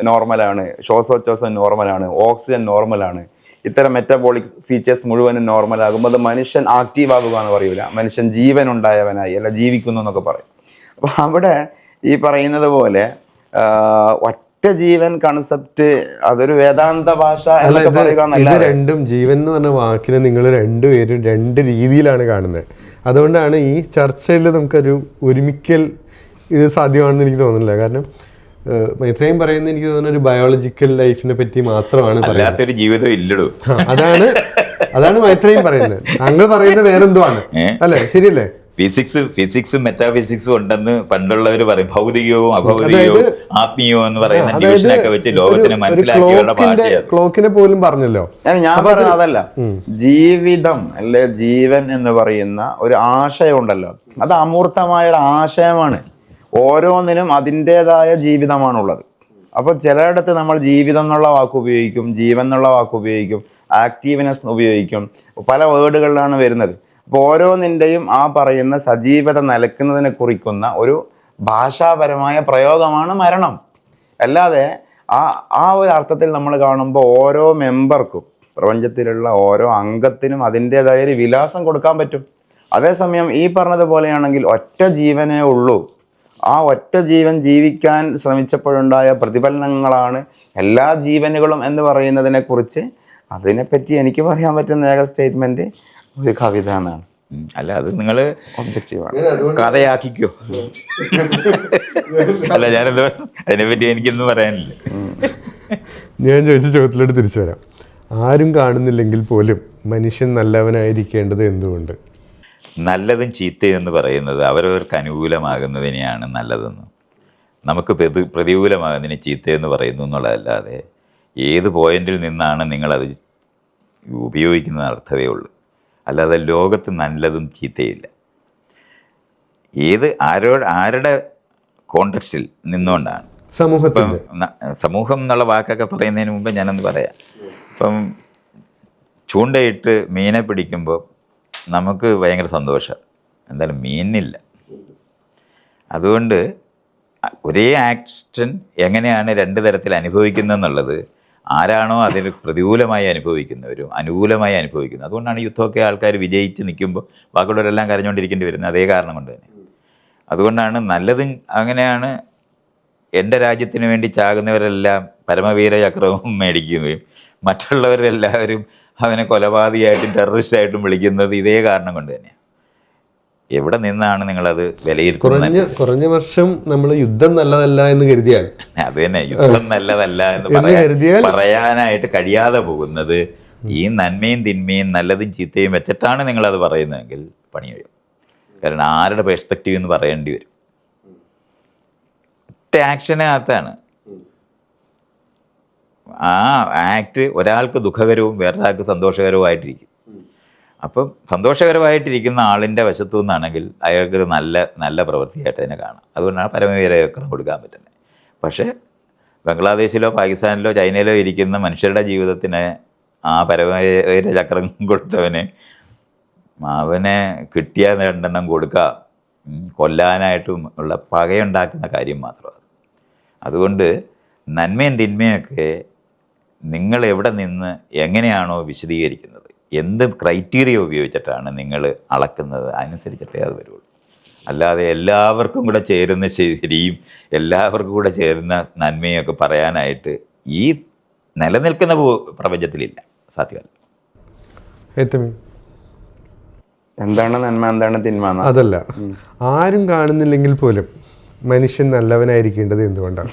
നോർമലാണ്, ശ്വാസോച്ഛ്വാസം നോർമലാണ്, ഓക്സിജൻ നോർമലാണ്, ഇത്തരം മെറ്റബോളിക് ഫീച്ചേഴ്സ് മുഴുവനും നോർമലാകുമ്പോൾ അത് മനുഷ്യൻ ആക്റ്റീവ് ആവുക എന്ന് പറയൂല, മനുഷ്യൻ ജീവൻ ഉണ്ടായവനായി അല്ല ജീവിക്കുന്നു എന്നൊക്കെ പറയും. അപ്പോൾ അവിടെ ഈ പറയുന്നത് പോലെ ഒറ്റ ജീവൻ കൺസെപ്റ്റ് അതൊരു വേദാന്ത ഭാഷ എന്നൊക്കെ പറയുക. ഇത് രണ്ടും, ജീവൻ എന്ന് പറഞ്ഞ വാക്കിനെ നിങ്ങൾ രണ്ടുപേരും രണ്ട് രീതിയിലാണ് കാണുന്നത്. അതുകൊണ്ടാണ് ഈ ചർച്ചയിൽ നമുക്കൊരു ഒരുമിക്കൽ ഇത് സാധ്യമാണെന്ന് എനിക്ക് തോന്നുന്നില്ല. കാരണം മൈത്രേയൻ പറയുന്നത് എനിക്ക് തോന്നുന്ന ഒരു ബയോളജിക്കൽ ലൈഫിനെ പറ്റി മാത്രമാണ് പറയുന്നത്. ജീവിതം ഇല്ലടൂ. അതാണ് മൈത്രേയൻ പറയുന്നത്. താങ്കൾ പറയുന്നത് വേറെന്തോ ആണ്, അല്ലേ? ശരിയല്ലേ? ഫിസിക്സും മെറ്റാഫിസിക്സും ഉണ്ടെന്ന് പണ്ടുള്ളവർ പറയും. ഭൗതികവും അഭൗതികവും ആത്മീയവും എന്ന് പറയുന്ന ഡിവിഷനൊക്കെ വെച്ച് ലോകത്തിനെ മനസ്സിലാക്കിയവരുടെ ഭാഷയാണ്. ക്ലോക്കിനെ പോലും പറഞ്ഞല്ലോ. ഞാൻ പറഞ്ഞത് അതല്ല, ജീവിതം അല്ലെ ജീവൻ എന്ന് പറയുന്ന ഒരു ആശയം ഉണ്ടല്ലോ, അത് അമൂർത്തമായ ഒരു ആശയമാണ്. ഓരോന്നിനും അതിൻ്റെതായ ജീവിതമാണുള്ളത്. അപ്പോൾ ചിലയിടത്ത് നമ്മൾ ജീവിതം എന്നുള്ള വാക്ക് ഉപയോഗിക്കും, ജീവൻ എന്നുള്ള വാക്ക് ഉപയോഗിക്കും, ആക്റ്റീവ്നെസ് ഉപയോഗിക്കും, പല വേർഡുകളിലാണ് വരുന്നത്. അപ്പോൾ ഓരോന്നിൻ്റെയും ആ പറയുന്ന സജീവത നിലക്കുന്നതിനെ കുറിക്കുന്ന ഒരു ഭാഷാപരമായ പ്രയോഗമാണ് മരണം. അല്ലാതെ ആ ഒരു അർത്ഥത്തിൽ നമ്മൾ കാണുമ്പോൾ ഓരോ മെമ്പർക്കും, പ്രപഞ്ചത്തിലുള്ള ഓരോ അംഗത്തിനും അതിൻ്റെതായ ഒരു വിലാസം കൊടുക്കാൻ പറ്റും. അതേസമയം ഈ പറഞ്ഞതുപോലെയാണെങ്കിൽ ഒറ്റ ജീവനേ ഉള്ളൂ. ആ ഒറ്റ ജീവൻ ജീവിക്കാൻ ശ്രമിച്ചപ്പോഴുണ്ടായ പ്രതിഫലനങ്ങളാണ് എല്ലാ ജീവനുകളും എന്ന് പറയുന്നതിനെക്കുറിച്ച് അതിനെപ്പറ്റി എനിക്ക് പറയാൻ പറ്റുന്ന ഏക സ്റ്റേറ്റ്മെൻറ്റ് ഒരു കവിത എന്നാണ്. അല്ല, അത് നിങ്ങൾ ഒബ്ജക്റ്റീവാണ്, കഥയാക്കിക്കോ. അല്ല, ഞാനെന്താ അതിനെപ്പറ്റി എനിക്കൊന്നും പറയാനില്ല. ഞാൻ ചോദിച്ച ചോദ്യത്തിലോട്ട് തിരിച്ചു വരാം. ആരും കാണുന്നില്ലെങ്കിൽ പോലും മനുഷ്യൻ നല്ലവനായിരിക്കേണ്ടത് എന്തുകൊണ്ട്? നല്ലതും ചീത്തയും എന്ന് പറയുന്നത് അവരവർക്ക് അനുകൂലമാകുന്നതിനെയാണ് നല്ലതെന്ന്, നമുക്ക് പ്രതികൂലമാകുന്നതിന് ചീത്തയെന്ന് പറയുന്നു എന്നുള്ളതല്ലാതെ ഏത് പോയിന്റിൽ നിന്നാണ് നിങ്ങളത് ഉപയോഗിക്കുന്ന അർത്ഥമേ ഉള്ളൂ. അല്ലാതെ ലോകത്ത് നല്ലതും ചീത്തയില്ല. ആരുടെ കോണ്ടക്സ്റ്റിൽ നിന്നുകൊണ്ടാണ്. സമൂഹം എന്നുള്ള വാക്കൊക്കെ പറയുന്നതിന് മുമ്പ് ഞാനൊന്ന് പറയാം. ഇപ്പം ചൂണ്ടയിട്ട് മീനെ പിടിക്കുമ്പോൾ നമുക്ക് ഭയങ്കര സന്തോഷം, എന്തായാലും മീനില്ല. അതുകൊണ്ട് ഒരേ ആക്ഷൻ എങ്ങനെയാണ് രണ്ട് തരത്തിൽ അനുഭവിക്കുന്നതെന്നുള്ളത് ആരാണോ അതിന് പ്രതികൂലമായി അനുഭവിക്കുന്നവരും അനുകൂലമായി അനുഭവിക്കുന്നത്. അതുകൊണ്ടാണ് യുദ്ധമൊക്കെ ആൾക്കാർ വിജയിച്ച് നിൽക്കുമ്പോൾ ബാക്കിയുള്ളവരെല്ലാം കരഞ്ഞുകൊണ്ടിരിക്കേണ്ടി വരുന്നത് അതേ കാരണം കൊണ്ട് തന്നെ. അതുകൊണ്ടാണ് നല്ലതും അങ്ങനെയാണ്. എൻ്റെ രാജ്യത്തിന് വേണ്ടി ചാകുന്നവരെല്ലാം പരമവീര ചക്രവും മേടിക്കുകയും മറ്റുള്ളവരെല്ലാവരും അവനെ കൊലപാതകമായിട്ടും ടെററിസ്റ്റായിട്ടും വിളിക്കുന്നത് ഇതേ കാരണം കൊണ്ട് തന്നെയാണ്. എവിടെ നിന്നാണ് നിങ്ങളത് വിലയിരുത്തുന്നത്? കുറഞ്ഞ വർഷം നമ്മൾ യുദ്ധം നല്ലതല്ല എന്ന് കരുതിയാൽ, അത് തന്നെ, യുദ്ധം നല്ലതല്ല എന്ന് പറയാനായിട്ട് കഴിയാതെ പോകുന്നത് ഈ നന്മയും തിന്മയും നല്ലതും ചീത്തയും വെച്ചിട്ടാണ് നിങ്ങളത് പറയുന്നതെങ്കിൽ പണി കഴിയും. കാരണം ആരുടെ പെർസ്പെക്റ്റീവ് എന്ന് പറയേണ്ടി വരും. ആക്ഷനകത്താണ് ആ ആക്ട് ഒരാൾക്ക് ദുഃഖകരവും വേറൊരാൾക്ക് സന്തോഷകരവുമായിട്ടിരിക്കും. അപ്പം സന്തോഷകരമായിട്ടിരിക്കുന്ന ആളിൻ്റെ വശത്തു നിന്നാണെങ്കിൽ അയാൾക്കൊരു നല്ല പ്രവൃത്തിയായിട്ട് തന്നെ കാണാം. അതുകൊണ്ടാണ് പരമവീര ചക്രം കൊടുക്കാൻ പറ്റുന്നത്. പക്ഷേ ബംഗ്ലാദേശിലോ പാകിസ്ഥാനിലോ ചൈനയിലോ ഇരിക്കുന്ന മനുഷ്യരുടെ ജീവിതത്തിന് ആ പരമവീര ചക്രം കൊടുത്തവന് അവനെ കിട്ടിയ 2 എണ്ണം കൊടുക്കുക, കൊല്ലാനായിട്ടും ഉള്ള പകയുണ്ടാക്കുന്ന കാര്യം മാത്രമാണ്. അതുകൊണ്ട് നന്മയും തിന്മയൊക്കെ നിങ്ങൾ എവിടെ നിന്ന് എങ്ങനെയാണോ വിശദീകരിക്കുന്നത്, എന്ത് ക്രൈറ്റീരിയ ഉപയോഗിച്ചിട്ടാണ് നിങ്ങൾ അളക്കുന്നത്, അതിനനുസരിച്ചിട്ടേ അത് വരുള്ളൂ. അല്ലാതെ എല്ലാവർക്കും കൂടെ ചേരുന്ന ശരിയും എല്ലാവർക്കും കൂടെ ചേരുന്ന നന്മയൊക്കെ പറയാനായിട്ട് ഈ നിലനിൽക്കുന്ന പ്രപഞ്ചത്തിലില്ല, സാധ്യമല്ല. എന്താണ് നന്മ, എന്താണ് തിന്മ? അതല്ല, ആരും കാണുന്നില്ലെങ്കിൽ പോലും മനുഷ്യൻ നല്ലവനായിരിക്കേണ്ടത് എന്തുകൊണ്ടാണ്?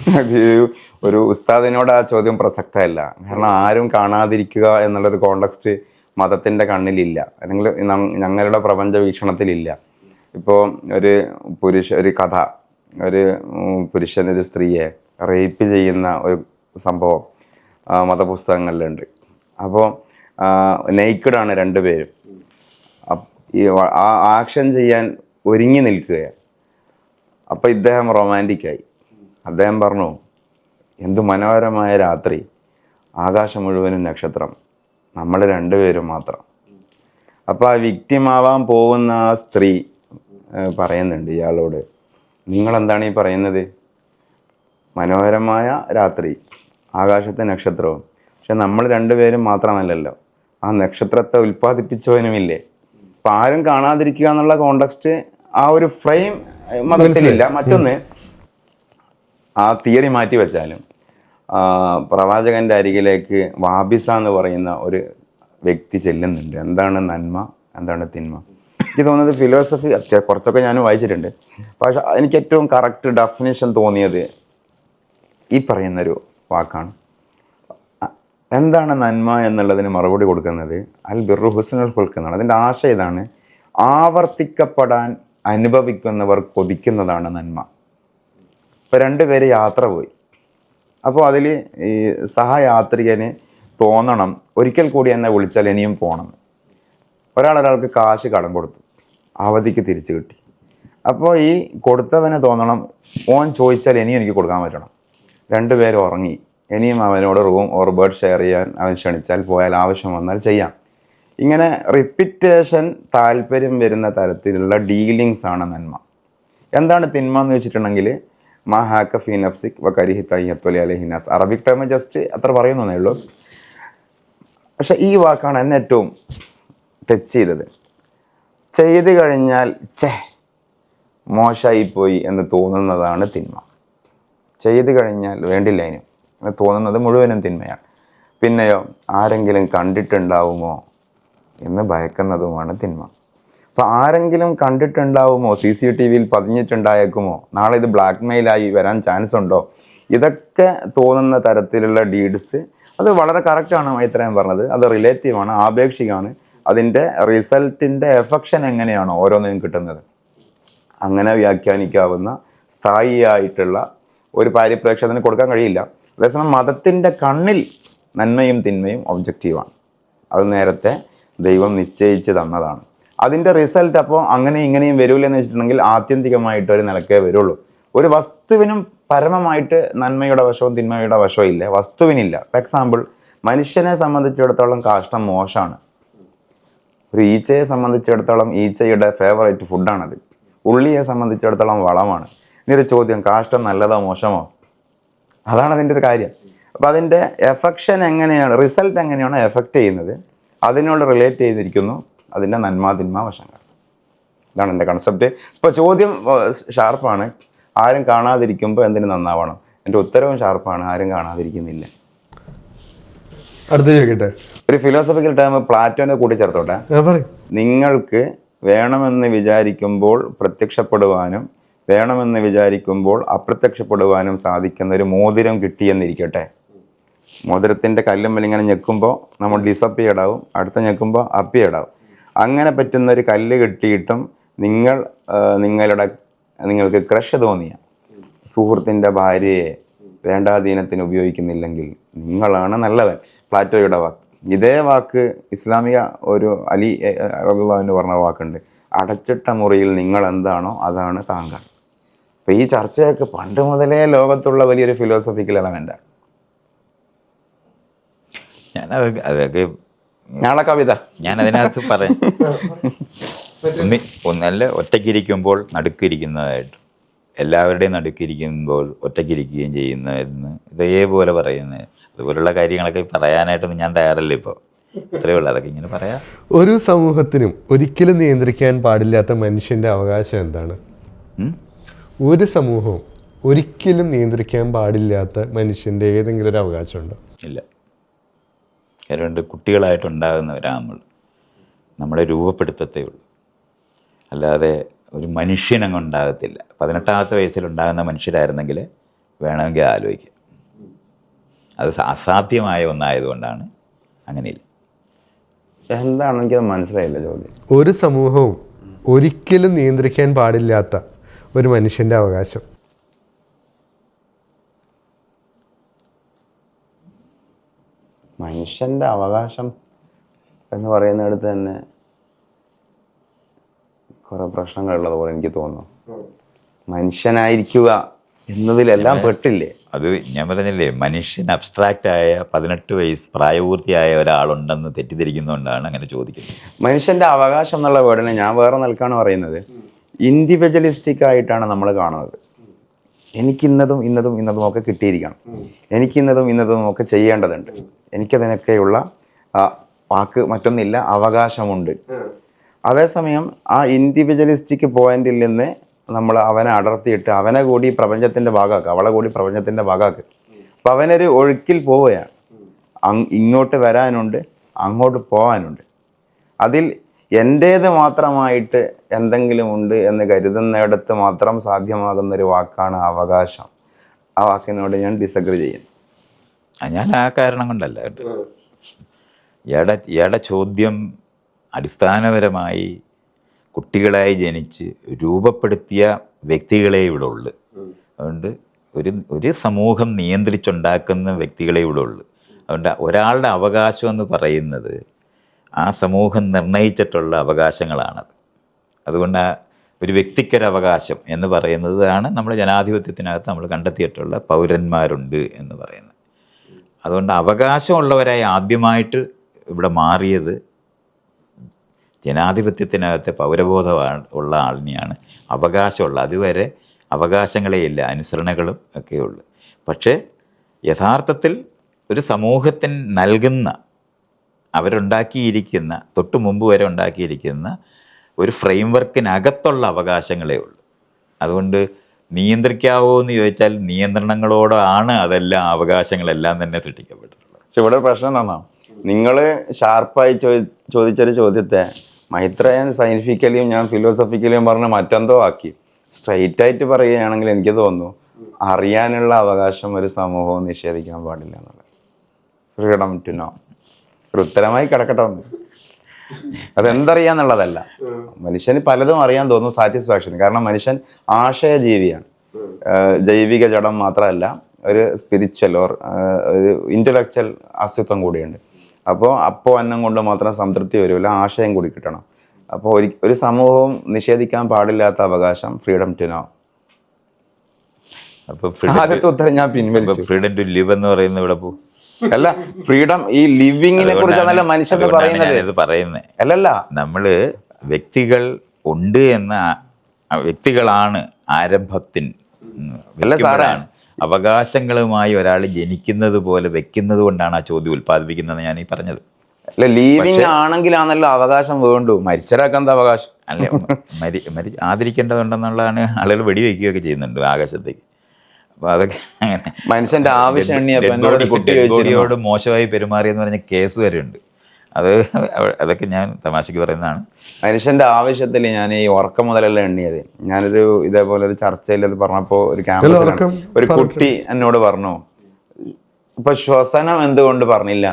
ഒരു ഉസ്താദിനോട് ആ ചോദ്യം പ്രസക്തമല്ല. കാരണം ആരും കാണാതിരിക്കുക എന്നുള്ളൊരു കോണ്ടെക്സ്റ്റ് മതത്തിൻ്റെ കണ്ണിലില്ല, അല്ലെങ്കിൽ ഞങ്ങളുടെ പ്രപഞ്ച വീക്ഷണത്തിലില്ല. ഇപ്പോൾ ഒരു കഥ, ഒരു പുരുഷൻ ഒരു സ്ത്രീയെ റേപ്പ് ചെയ്യുന്ന ഒരു സംഭവം മതപുസ്തകങ്ങളിലുണ്ട്. അപ്പോൾ നെയ്ക്കഡാണ് 2 പേരും. ഈ ആക്ഷൻ ചെയ്യാൻ ഒരുങ്ങി നിൽക്കുകയാണ്. അപ്പോൾ ഇദ്ദേഹം റൊമാൻറ്റിക്കായി. അദ്ദേഹം പറഞ്ഞു, എന്തു മനോഹരമായ രാത്രി, ആകാശം മുഴുവനും നക്ഷത്രം, നമ്മൾ 2 പേരും മാത്രം. അപ്പോൾ ആ വിക്ടിമാവാൻ പോകുന്ന ആ സ്ത്രീ പറയുന്നുണ്ട് ഇയാളോട്, നിങ്ങളെന്താണ് ഈ പറയുന്നത്? മനോഹരമായ രാത്രി, ആകാശത്തെ നക്ഷത്രവും, പക്ഷെ നമ്മൾ 2 പേരും മാത്രമല്ലല്ലോ, ആ നക്ഷത്രത്തെ ഉൽപ്പാദിപ്പിച്ചവനുമില്ലേ? അപ്പം ആരും കാണാതിരിക്കുക എന്നുള്ള കോണ്ടെക്സ്റ്റ്, ആ ഒരു ഫ്രെയിം മതത്തിലില്ല. മറ്റൊന്ന്, ആ തിയറി മാറ്റി വെച്ചാലും പ്രവാചകൻ്റെ അരികിലേക്ക് വാബിസ എന്ന് പറയുന്ന ഒരു വ്യക്തി ചെല്ലുന്നുണ്ട്. എന്താണ് നന്മ, എന്താണ് തിന്മ? എനിക്ക് തോന്നുന്നത് ഫിലോസഫി കുറച്ചൊക്കെ ഞാൻ വായിച്ചിട്ടുണ്ട്. പക്ഷെ എനിക്ക് ഏറ്റവും കറക്റ്റ് ഡെഫിനിഷൻ തോന്നിയത് ഈ പറയുന്നൊരു വാക്കാണ്. എന്താണ് നന്മ എന്നുള്ളതിന് മറുപടി കൊടുക്കുന്നത് അൽ ബിർറു ഹുസ്നുൽ ഖുൽഖ് എന്നാണ്. അതിൻ്റെ ആശയം ഇതാണ്: ആവർത്തിക്കപ്പെടാൻ അനുഭവിക്കുന്നവർ കൊതിക്കുന്നതാണ് നന്മ. ഇപ്പോൾ 2 പേര് യാത്ര പോയി. അപ്പോൾ അതിൽ ഈ സഹയാത്രികന് തോന്നണം ഒരിക്കൽ കൂടി എന്നെ വിളിച്ചാൽ ഇനിയും പോകണം. ഒരാൾക്ക് കാശ് കടം കൊടുത്തു, അവധിക്ക് തിരിച്ചു കിട്ടി. അപ്പോൾ ഈ കൊടുത്തവന് തോന്നണം ഓൻ ചോദിച്ചാൽ ഇനിയും എനിക്ക് കൊടുക്കാൻ പറ്റണം. 2 പേര് ഉറങ്ങി, ഇനിയും അവനോട് റൂം ഓർ ബെഡ് ഷെയർ ചെയ്യാൻ അവൻ ക്ഷണിച്ചാൽ പോയാൽ ആവശ്യം വന്നാൽ ചെയ്യാം. ഇങ്ങനെ റിപ്പീറ്റേഷൻ താല്പര്യം വരുന്ന തരത്തിലുള്ള ഡീലിങ്സ് ആണ് നന്മ. എന്താണ് തിന്മ എന്ന് വെച്ചിട്ടുണ്ടെങ്കിൽ മാ ഹാക്ക ഫി നഫ്സിക് വ കരിഹി തയ്യത്തൊലി അലഹിനാസ്. അറബിക് ടൈം ജസ്റ്റ് അത്ര പറയുന്നേ ഉള്ളൂ. പക്ഷെ ഈ വാക്കാണ് എന്നെ ഏറ്റവും ടച്ച് ചെയ്തത്. ചെയ്ത് കഴിഞ്ഞാൽ മോശമായിപ്പോയി എന്ന് തോന്നുന്നതാണ് തിന്മ. ചെയ്ത് കഴിഞ്ഞാൽ വേണ്ടില്ല അതിന് എന്ന് തോന്നുന്നത് മുഴുവനും തിന്മയാണ്. പിന്നെയോ ആരെങ്കിലും കണ്ടിട്ടുണ്ടാവുമോ എന്ന് ഭയക്കുന്നതുമാണ് തിന്മ. അപ്പോൾ ആരെങ്കിലും കണ്ടിട്ടുണ്ടാവുമോ, CCTVയിൽ പതിഞ്ഞിട്ടുണ്ടായേക്കുമോ, നാളെ ഇത് ബ്ലാക്ക് മെയിലായി വരാൻ ചാൻസ് ഉണ്ടോ, ഇതൊക്കെ തോന്നുന്ന തരത്തിലുള്ള ഡീഡ്സ്, അത് വളരെ കറക്റ്റാണ് ഇത്രയും പറഞ്ഞത്. അത് റിലേറ്റീവാണ്, ആപേക്ഷികമാണ്. അതിൻ്റെ റിസൾട്ടിൻ്റെ എഫക്ഷൻ എങ്ങനെയാണോ ഓരോന്നിനും കിട്ടുന്നത് അങ്ങനെ വ്യാഖ്യാനിക്കാവുന്ന സ്ഥായിയായിട്ടുള്ള ഒരു പാരിപ്രേക്ഷത്തിന് കൊടുക്കാൻ കഴിയില്ല. അതേസമയം മതത്തിൻ്റെ കണ്ണിൽ നന്മയും തിന്മയും ഒബ്ജക്റ്റീവാണ്. അത് നേരത്തെ ദൈവം നിശ്ചയിച്ച് തന്നതാണ്. അതിൻ്റെ റിസൾട്ട് അപ്പോൾ അങ്ങനെ ഇങ്ങനെയും വരില്ലെന്ന് വെച്ചിട്ടുണ്ടെങ്കിൽ ആത്യന്തികമായിട്ടൊരു നിലക്കേ വരുള്ളൂ. ഒരു വസ്തുവിനും പരമമായിട്ട് നന്മയുടെ വശവും തിന്മയുടെ വശവും ഇല്ല, വസ്തുവിനില്ല. ഫോർ എക്സാമ്പിൾ, മനുഷ്യനെ സംബന്ധിച്ചിടത്തോളം കാഷ്ടം മോശമാണ്. ഒരു ഈച്ചയെ സംബന്ധിച്ചിടത്തോളം ഈച്ചയുടെ ഫേവറേറ്റ് ഫുഡാണത്. ഉള്ളിയെ സംബന്ധിച്ചിടത്തോളം വളമാണ്. ഇനി ഒരു ചോദ്യം, കാഷ്ടം നല്ലതോ മോശമോ? അതാണ് അതിൻ്റെ ഒരു കാര്യം. അപ്പോൾ അതിൻ്റെ എഫക്ഷൻ എങ്ങനെയാണ്, റിസൾട്ട് എങ്ങനെയാണ് എഫക്റ്റ് ചെയ്യുന്നത്, അതിനോട് റിലേറ്റ് ചെയ്തിരിക്കുന്നു അതിൻ്റെ നന്മാതിന്മ വശങ്ങൾ. ഇതാണ് എൻ്റെ കൺസെപ്റ്റ്. ഇപ്പോൾ ചോദ്യം ഷാർപ്പാണ്, ആരും കാണാതിരിക്കുമ്പോൾ എന്തിന് നന്നാവണം. എൻ്റെ ഉത്തരവും ഷാർപ്പാണ്, ആരും കാണാതിരിക്കുന്നില്ല. അടുത്ത ചോദിക്കട്ടെ, ഒരു ഫിലോസഫിക്കൽ ടേം പ്ലാറ്റോനെ കൂട്ടിച്ചേർത്തോട്ടെ. നിങ്ങൾക്ക് വേണമെന്ന് വിചാരിക്കുമ്പോൾ പ്രത്യക്ഷപ്പെടുവാനും വേണമെന്ന് വിചാരിക്കുമ്പോൾ അപ്രത്യക്ഷപ്പെടുവാനും സാധിക്കുന്ന ഒരു മോതിരം കിട്ടിയെന്നിരിക്കട്ടെ. മോതിരത്തിൻ്റെ കല്ലുമ്മൽ ഇങ്ങനെ ഞെക്കുമ്പോൾ നമ്മൾ ഡിസപ്പിയർഡ് ആവും, അടുത്ത ഞെക്കുമ്പോൾ അപ്പിയർഡ് ആവും. അങ്ങനെ പറ്റുന്ന ഒരു കല്ല് കിട്ടിയിട്ടും നിങ്ങൾക്ക് ക്രഷ് തോന്നിയ സുഹൃത്തിൻ്റെ ഭാര്യയെ വേണ്ടാധീനത്തിന് ഉപയോഗിക്കുന്നില്ലെങ്കിൽ നിങ്ങളാണ് നല്ലവൻ. പ്ലാറ്റോയുടെ വാക്ക്. ഇതേ വാക്ക് ഇസ്ലാമിക ഒരു അലി റളിയല്ലാഹു പറഞ്ഞ വാക്കുണ്ട്, അടച്ചിട്ട മുറിയിൽ നിങ്ങൾ എന്താണോ അതാണ് താങ്കൾ. അപ്പോൾ ഈ ചർച്ചയൊക്കെ പണ്ട് മുതലേ ലോകത്തുള്ള വലിയൊരു ഫിലോസഫിക്കൽ എലമെൻ്റാണ്. അതൊക്കെ ഞാളെ കവിത ഞാനതിനകത്ത് പറയാം. ഒന്നല്ല ഒറ്റയ്ക്കിരിക്കുമ്പോൾ നടുക്കിരിക്കുന്നതായിട്ട്, എല്ലാവരുടെയും നടുക്കിരിക്കുമ്പോൾ ഒറ്റയ്ക്കിരിക്കുകയും ചെയ്യുന്നതെന്ന് ഇതേപോലെ പറയുന്നത്. അതുപോലുള്ള കാര്യങ്ങളൊക്കെ പറയാനായിട്ടൊന്നും ഞാൻ തയ്യാറല്ല ഇപ്പോൾ. ഇത്രയേ ഉള്ളൂ, അതൊക്കെ ഇങ്ങനെ പറയാം. ഒരു സമൂഹത്തിനും ഒരിക്കലും നിയന്ത്രിക്കാൻ പാടില്ലാത്ത മനുഷ്യൻ്റെ അവകാശം എന്താണ്? ഒരു സമൂഹവും ഒരിക്കലും നിയന്ത്രിക്കാൻ പാടില്ലാത്ത മനുഷ്യൻ്റെ ഏതെങ്കിലും ഒരു അവകാശമുണ്ടോ? ഇല്ല. കാരണം കുട്ടികളായിട്ടുണ്ടാകുന്നവരാണ് നമ്മളെ രൂപപ്പെടുത്തത്തേ ഉള്ളൂ, അല്ലാതെ ഒരു മനുഷ്യനങ്ങ് ഉണ്ടാകത്തില്ല. 18ാമത്തെ വയസ്സിലുണ്ടാകുന്ന മനുഷ്യരായിരുന്നെങ്കിൽ വേണമെങ്കിൽ ആലോചിക്കാം. അത് അസാധ്യമായ ഒന്നായതുകൊണ്ടാണ് അങ്ങനെയില്ല. എന്താണെന്ന് എനിക്കത് മനസ്സിലായില്ല ചോദ്യം. ഒരു സമൂഹവും ഒരിക്കലും നിയന്ത്രിക്കാൻ പാടില്ലാത്ത ഒരു മനുഷ്യൻ്റെ അവകാശം. മനുഷ്യൻ്റെ അവകാശം എന്ന് പറയുന്നിടത്ത് തന്നെ കുറേ പ്രശ്നങ്ങളുള്ളത് പോലെ എനിക്ക് തോന്നുന്നു. മനുഷ്യനായിരിക്കുക എന്നതിലെല്ലാം പെട്ടില്ലേ? അത് ഞാൻ പറഞ്ഞില്ലേ, മനുഷ്യൻ അബ്സ്ട്രാക്റ്റായ 18 വയസ്സ് പ്രായപൂർത്തിയായ ഒരാളുണ്ടെന്ന് തെറ്റിദ്ധരിക്കുന്നതുകൊണ്ടാണ് അങ്ങനെ ചോദിക്കുന്നത്. മനുഷ്യൻ്റെ അവകാശം എന്നുള്ള വേർഡിനെ ഞാൻ വേറെ നിൽക്കാണ് പറയുന്നത്. ഇൻഡിവിജ്വലിസ്റ്റിക് ആയിട്ടാണ് നമ്മൾ കാണുന്നത്. എനിക്കിന്നതും ഇന്നതും ഇന്നതും ഒക്കെ കിട്ടിയിരിക്കണം, എനിക്കിന്നതും ഇന്നതും ഒക്കെ ചെയ്യേണ്ടതുണ്ട്, എനിക്കതിനൊക്കെയുള്ള വാക്ക് മറ്റൊന്നില്ല, അവകാശമുണ്ട്. അതേസമയം ആ ഇൻഡിവിജ്വലിസ്റ്റിക് പോയിന്റിൽ നിന്ന് നമ്മൾ അവനെ അടർത്തിയിട്ട് അവനെ കൂടി പ്രപഞ്ചത്തിൻ്റെ ഭാഗമാക്കുക, അവളെ കൂടി പ്രപഞ്ചത്തിൻ്റെ ഭാഗമാക്കുക. അപ്പം അവനൊരു ഒഴുക്കിൽ പോവുകയാണ്. ഇങ്ങോട്ട് വരാനുണ്ട്, അങ്ങോട്ട് പോകാനുണ്ട്. അതിൽ എൻ്റേത് മാത്രമായിട്ട് എന്തെങ്കിലും ഉണ്ട് എന്ന് കരുതുന്നിടത്ത് മാത്രം സാധ്യമാകുന്നൊരു വാക്കാണ് അവകാശം. ആ വാക്കിനോട് ഞാൻ ഡിസഗ്രി ചെയ്യുന്നു. ഞാൻ ആ കാരണം കൊണ്ടല്ല കേട്ടോ. ഇയാളുടെ ചോദ്യം അടിസ്ഥാനപരമായി കുട്ടികളായി ജനിച്ച് രൂപപ്പെടുത്തിയ വ്യക്തികളെ ഇവിടെ ഉള്ളു. അതുകൊണ്ട് ഒരു സമൂഹം നിയന്ത്രിച്ചുണ്ടാക്കുന്ന വ്യക്തികളെ ഇവിടെ ഉള്ളു. അതുകൊണ്ട് ഒരാളുടെ അവകാശം എന്ന് പറയുന്നത് ആ സമൂഹം നിർണയിച്ചിട്ടുള്ള അവകാശങ്ങളാണത്. അതുകൊണ്ട് ഒരു വ്യക്തിക്കൊരവകാശം എന്ന് പറയുന്നതാണ് നമ്മൾ ജനാധിപത്യത്തിനകത്ത് നമ്മൾ കണ്ടെത്തിയിട്ടുള്ള പൗരന്മാരുണ്ട് എന്ന് പറയുന്നത്. അതുകൊണ്ട് അവകാശമുള്ളവരായി ആദ്യമായിട്ട് ഇവിടെ മാറിയത് ജനാധിപത്യത്തിനകത്തെ പൗരബോധമാണ് ഉള്ള ആളിനെയാണ് അവകാശമുള്ള. അതുവരെ അവകാശങ്ങളെയില്ല, അനുസരണകളും ഒക്കെയുള്ളു. പക്ഷേ യഥാർത്ഥത്തിൽ ഒരു സമൂഹത്തിന് നൽകുന്ന, അവരുണ്ടാക്കിയിരിക്കുന്ന, തൊട്ട് മുമ്പ് വരെ ഉണ്ടാക്കിയിരിക്കുന്ന ഒരു ഫ്രെയിം വർക്കിനകത്തുള്ള അവകാശങ്ങളേ ഉള്ളൂ. അതുകൊണ്ട് നിയന്ത്രിക്കാവോ എന്ന് ചോദിച്ചാൽ നിയന്ത്രണങ്ങളോടാണ് അതെല്ലാം, അവകാശങ്ങളെല്ലാം തന്നെ സൃഷ്ടിക്കപ്പെട്ടിട്ടുള്ളത്. പക്ഷെ ഇവിടെ പ്രശ്നം എന്താ, നിങ്ങൾ ഷാർപ്പായി ചോദിച്ചൊരു ചോദ്യത്തെ മൈത്രേയൻ സയൻറ്റിഫിക്കലിയും ഞാൻ ഫിലോസഫിക്കലിയും പറഞ്ഞ് മറ്റെന്തോ ആക്കി. സ്ട്രൈറ്റ് ആയിട്ട് പറയുകയാണെങ്കിൽ എനിക്ക് തോന്നുന്നു അറിയാനുള്ള അവകാശം ഒരു സമൂഹവും നിഷേധിക്കാൻ പാടില്ല എന്നുള്ളത്. ഫ്രീഡം ടു നോ ഒരു ഉത്തരമായി കിടക്കട്ടെ വന്നു. അതെന്തറിയാന്നുള്ളതല്ല, മനുഷ്യന് പലതും അറിയാൻ തോന്നും, സാറ്റിസ്ഫാക്ഷൻ. കാരണം മനുഷ്യൻ ആശയജീവിയാണ്. ജൈവിക ജഡം മാത്രമല്ല, ഒരു സ്പിരിച്വൽ ഓർ ഒരു ഇൻ്റലക്ച്വൽ അസ്തിത്വം കൂടിയുണ്ട്. അപ്പോൾ അന്നം കൊണ്ട് മാത്രം സംതൃപ്തി വരില്ല, ആശയം കൂടി കിട്ടണം. അപ്പോൾ ഒരു സമൂഹവും നിഷേധിക്കാൻ പാടില്ലാത്ത അവകാശം ഫ്രീഡം ടു നോ. അപ്പോൾ ആദ്യത്തെ ഉത്തരം ഞാൻ പിൻവലിച്ചു. ഫ്രീഡം ടു ലിവ് എന്ന് പറയുന്നത് ഇവിടെ പോകും അല്ല, ഫ്രീഡം ഈ ലിവിങ്ങിനെ കുറിച്ചാണല്ലോ മനുഷ്യൻ പറയുന്നത്. അല്ലല്ല, നമ്മള് വ്യക്തികൾ ഉണ്ട് എന്ന വ്യക്തികളാണ് ആരംഭത്തിന്. അല്ല സാറേ, അവകാശങ്ങളുമായി ഒരാൾ ജനിക്കുന്നത് പോലെ വെക്കുന്നത് കൊണ്ടാണ് ആ ചോദ്യം ഉൽപ്പാദിപ്പിക്കുന്നത് ഞാൻ ഈ പറഞ്ഞത്. അല്ല, ലീവിങ് ആണെങ്കിലാണല്ലോ അവകാശം വേണ്ടു, മരിച്ചരാക്കാൻ എന്താ അവകാശം? അല്ലെ, ആദരിക്കേണ്ടതുണ്ടെന്നുള്ളതാണ്. ആളുകൾ വെടിവെക്കുകയൊക്കെ ചെയ്യുന്നുണ്ട് ആകാശത്തേക്ക്. അപ്പോൾ അതൊക്കെ അങ്ങനെ മനുഷ്യന്റെ ആവശ്യം ബോഡിയോട് മോശമായി പെരുമാറിയെന്ന് പറഞ്ഞ കേസ് വരെ ഉണ്ട്. അതൊക്കെ ഞാൻ തമാശക്ക് പറയുന്നതാണ്. മനുഷ്യന്റെ ആവശ്യത്തിൽ ഞാൻ ഈ ഉറക്കം മുതലല്ല എണ്ണിയത്. ഞാനൊരു ഇതേപോലെ ഒരു ചർച്ചയിൽ അത് പറഞ്ഞപ്പോൾ ഒരു ക്യാമ്പസിൽ ഒരു കുട്ടി എന്നോട് പറഞ്ഞു, ഇപ്പൊ ശ്വസനം എന്തുകൊണ്ട് പറഞ്ഞില്ല.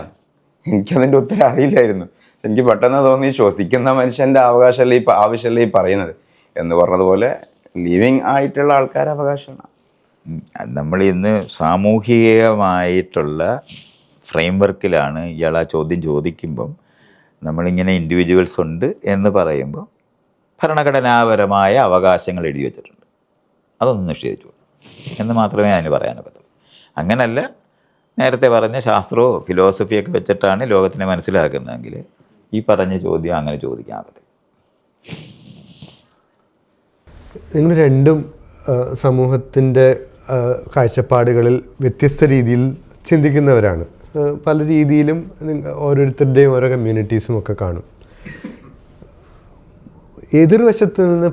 എനിക്കതിൻ്റെ ഉത്തരം അറിയില്ലായിരുന്നു. എനിക്ക് പെട്ടെന്ന് തോന്നി, ശ്വസിക്കുന്ന മനുഷ്യന്റെ അവകാശമല്ലേ ഈ ആവശ്യമല്ലേ ഈ പറയുന്നത് എന്ന് പറഞ്ഞതുപോലെ ലിവിങ് ആയിട്ടുള്ള ആൾക്കാരുടെ അവകാശമാണ്. നമ്മൾ ഇന്ന് സാമൂഹികമായിട്ടുള്ള ഫ്രെയിം വർക്കിലാണ് ഇയാൾ ആ ചോദ്യം ചോദിക്കുമ്പം നമ്മളിങ്ങനെ ഇൻഡിവിജ്വൽസ് ഉണ്ട് എന്ന് പറയുമ്പോൾ ഭരണഘടനാപരമായ അവകാശങ്ങൾ എഴുതി വച്ചിട്ടുണ്ട്, അതൊന്നും നിഷേധിച്ചു എന്ന് മാത്രമേ അതിന് പറയാനൊക്കത്തുള്ളൂ. അങ്ങനല്ല, നേരത്തെ പറഞ്ഞ ശാസ്ത്രമോ ഫിലോസഫിയൊക്കെ വെച്ചിട്ടാണ് ലോകത്തിനെ മനസ്സിലാക്കുന്നതെങ്കിൽ ഈ പറഞ്ഞ ചോദ്യം അങ്ങനെ ചോദിക്കാതെ. നിങ്ങൾ രണ്ടും സമൂഹത്തിൻ്റെ കാഴ്ചപ്പാടുകളിൽ വ്യത്യസ്ത രീതിയിൽ ചിന്തിക്കുന്നവരാണ്. പല രീതിയിലും ഓരോരുത്തരുടെയും ഓരോ കമ്മ്യൂണിറ്റീസും ഒക്കെ കാണും. എതിർവശത്ത് നിന്ന്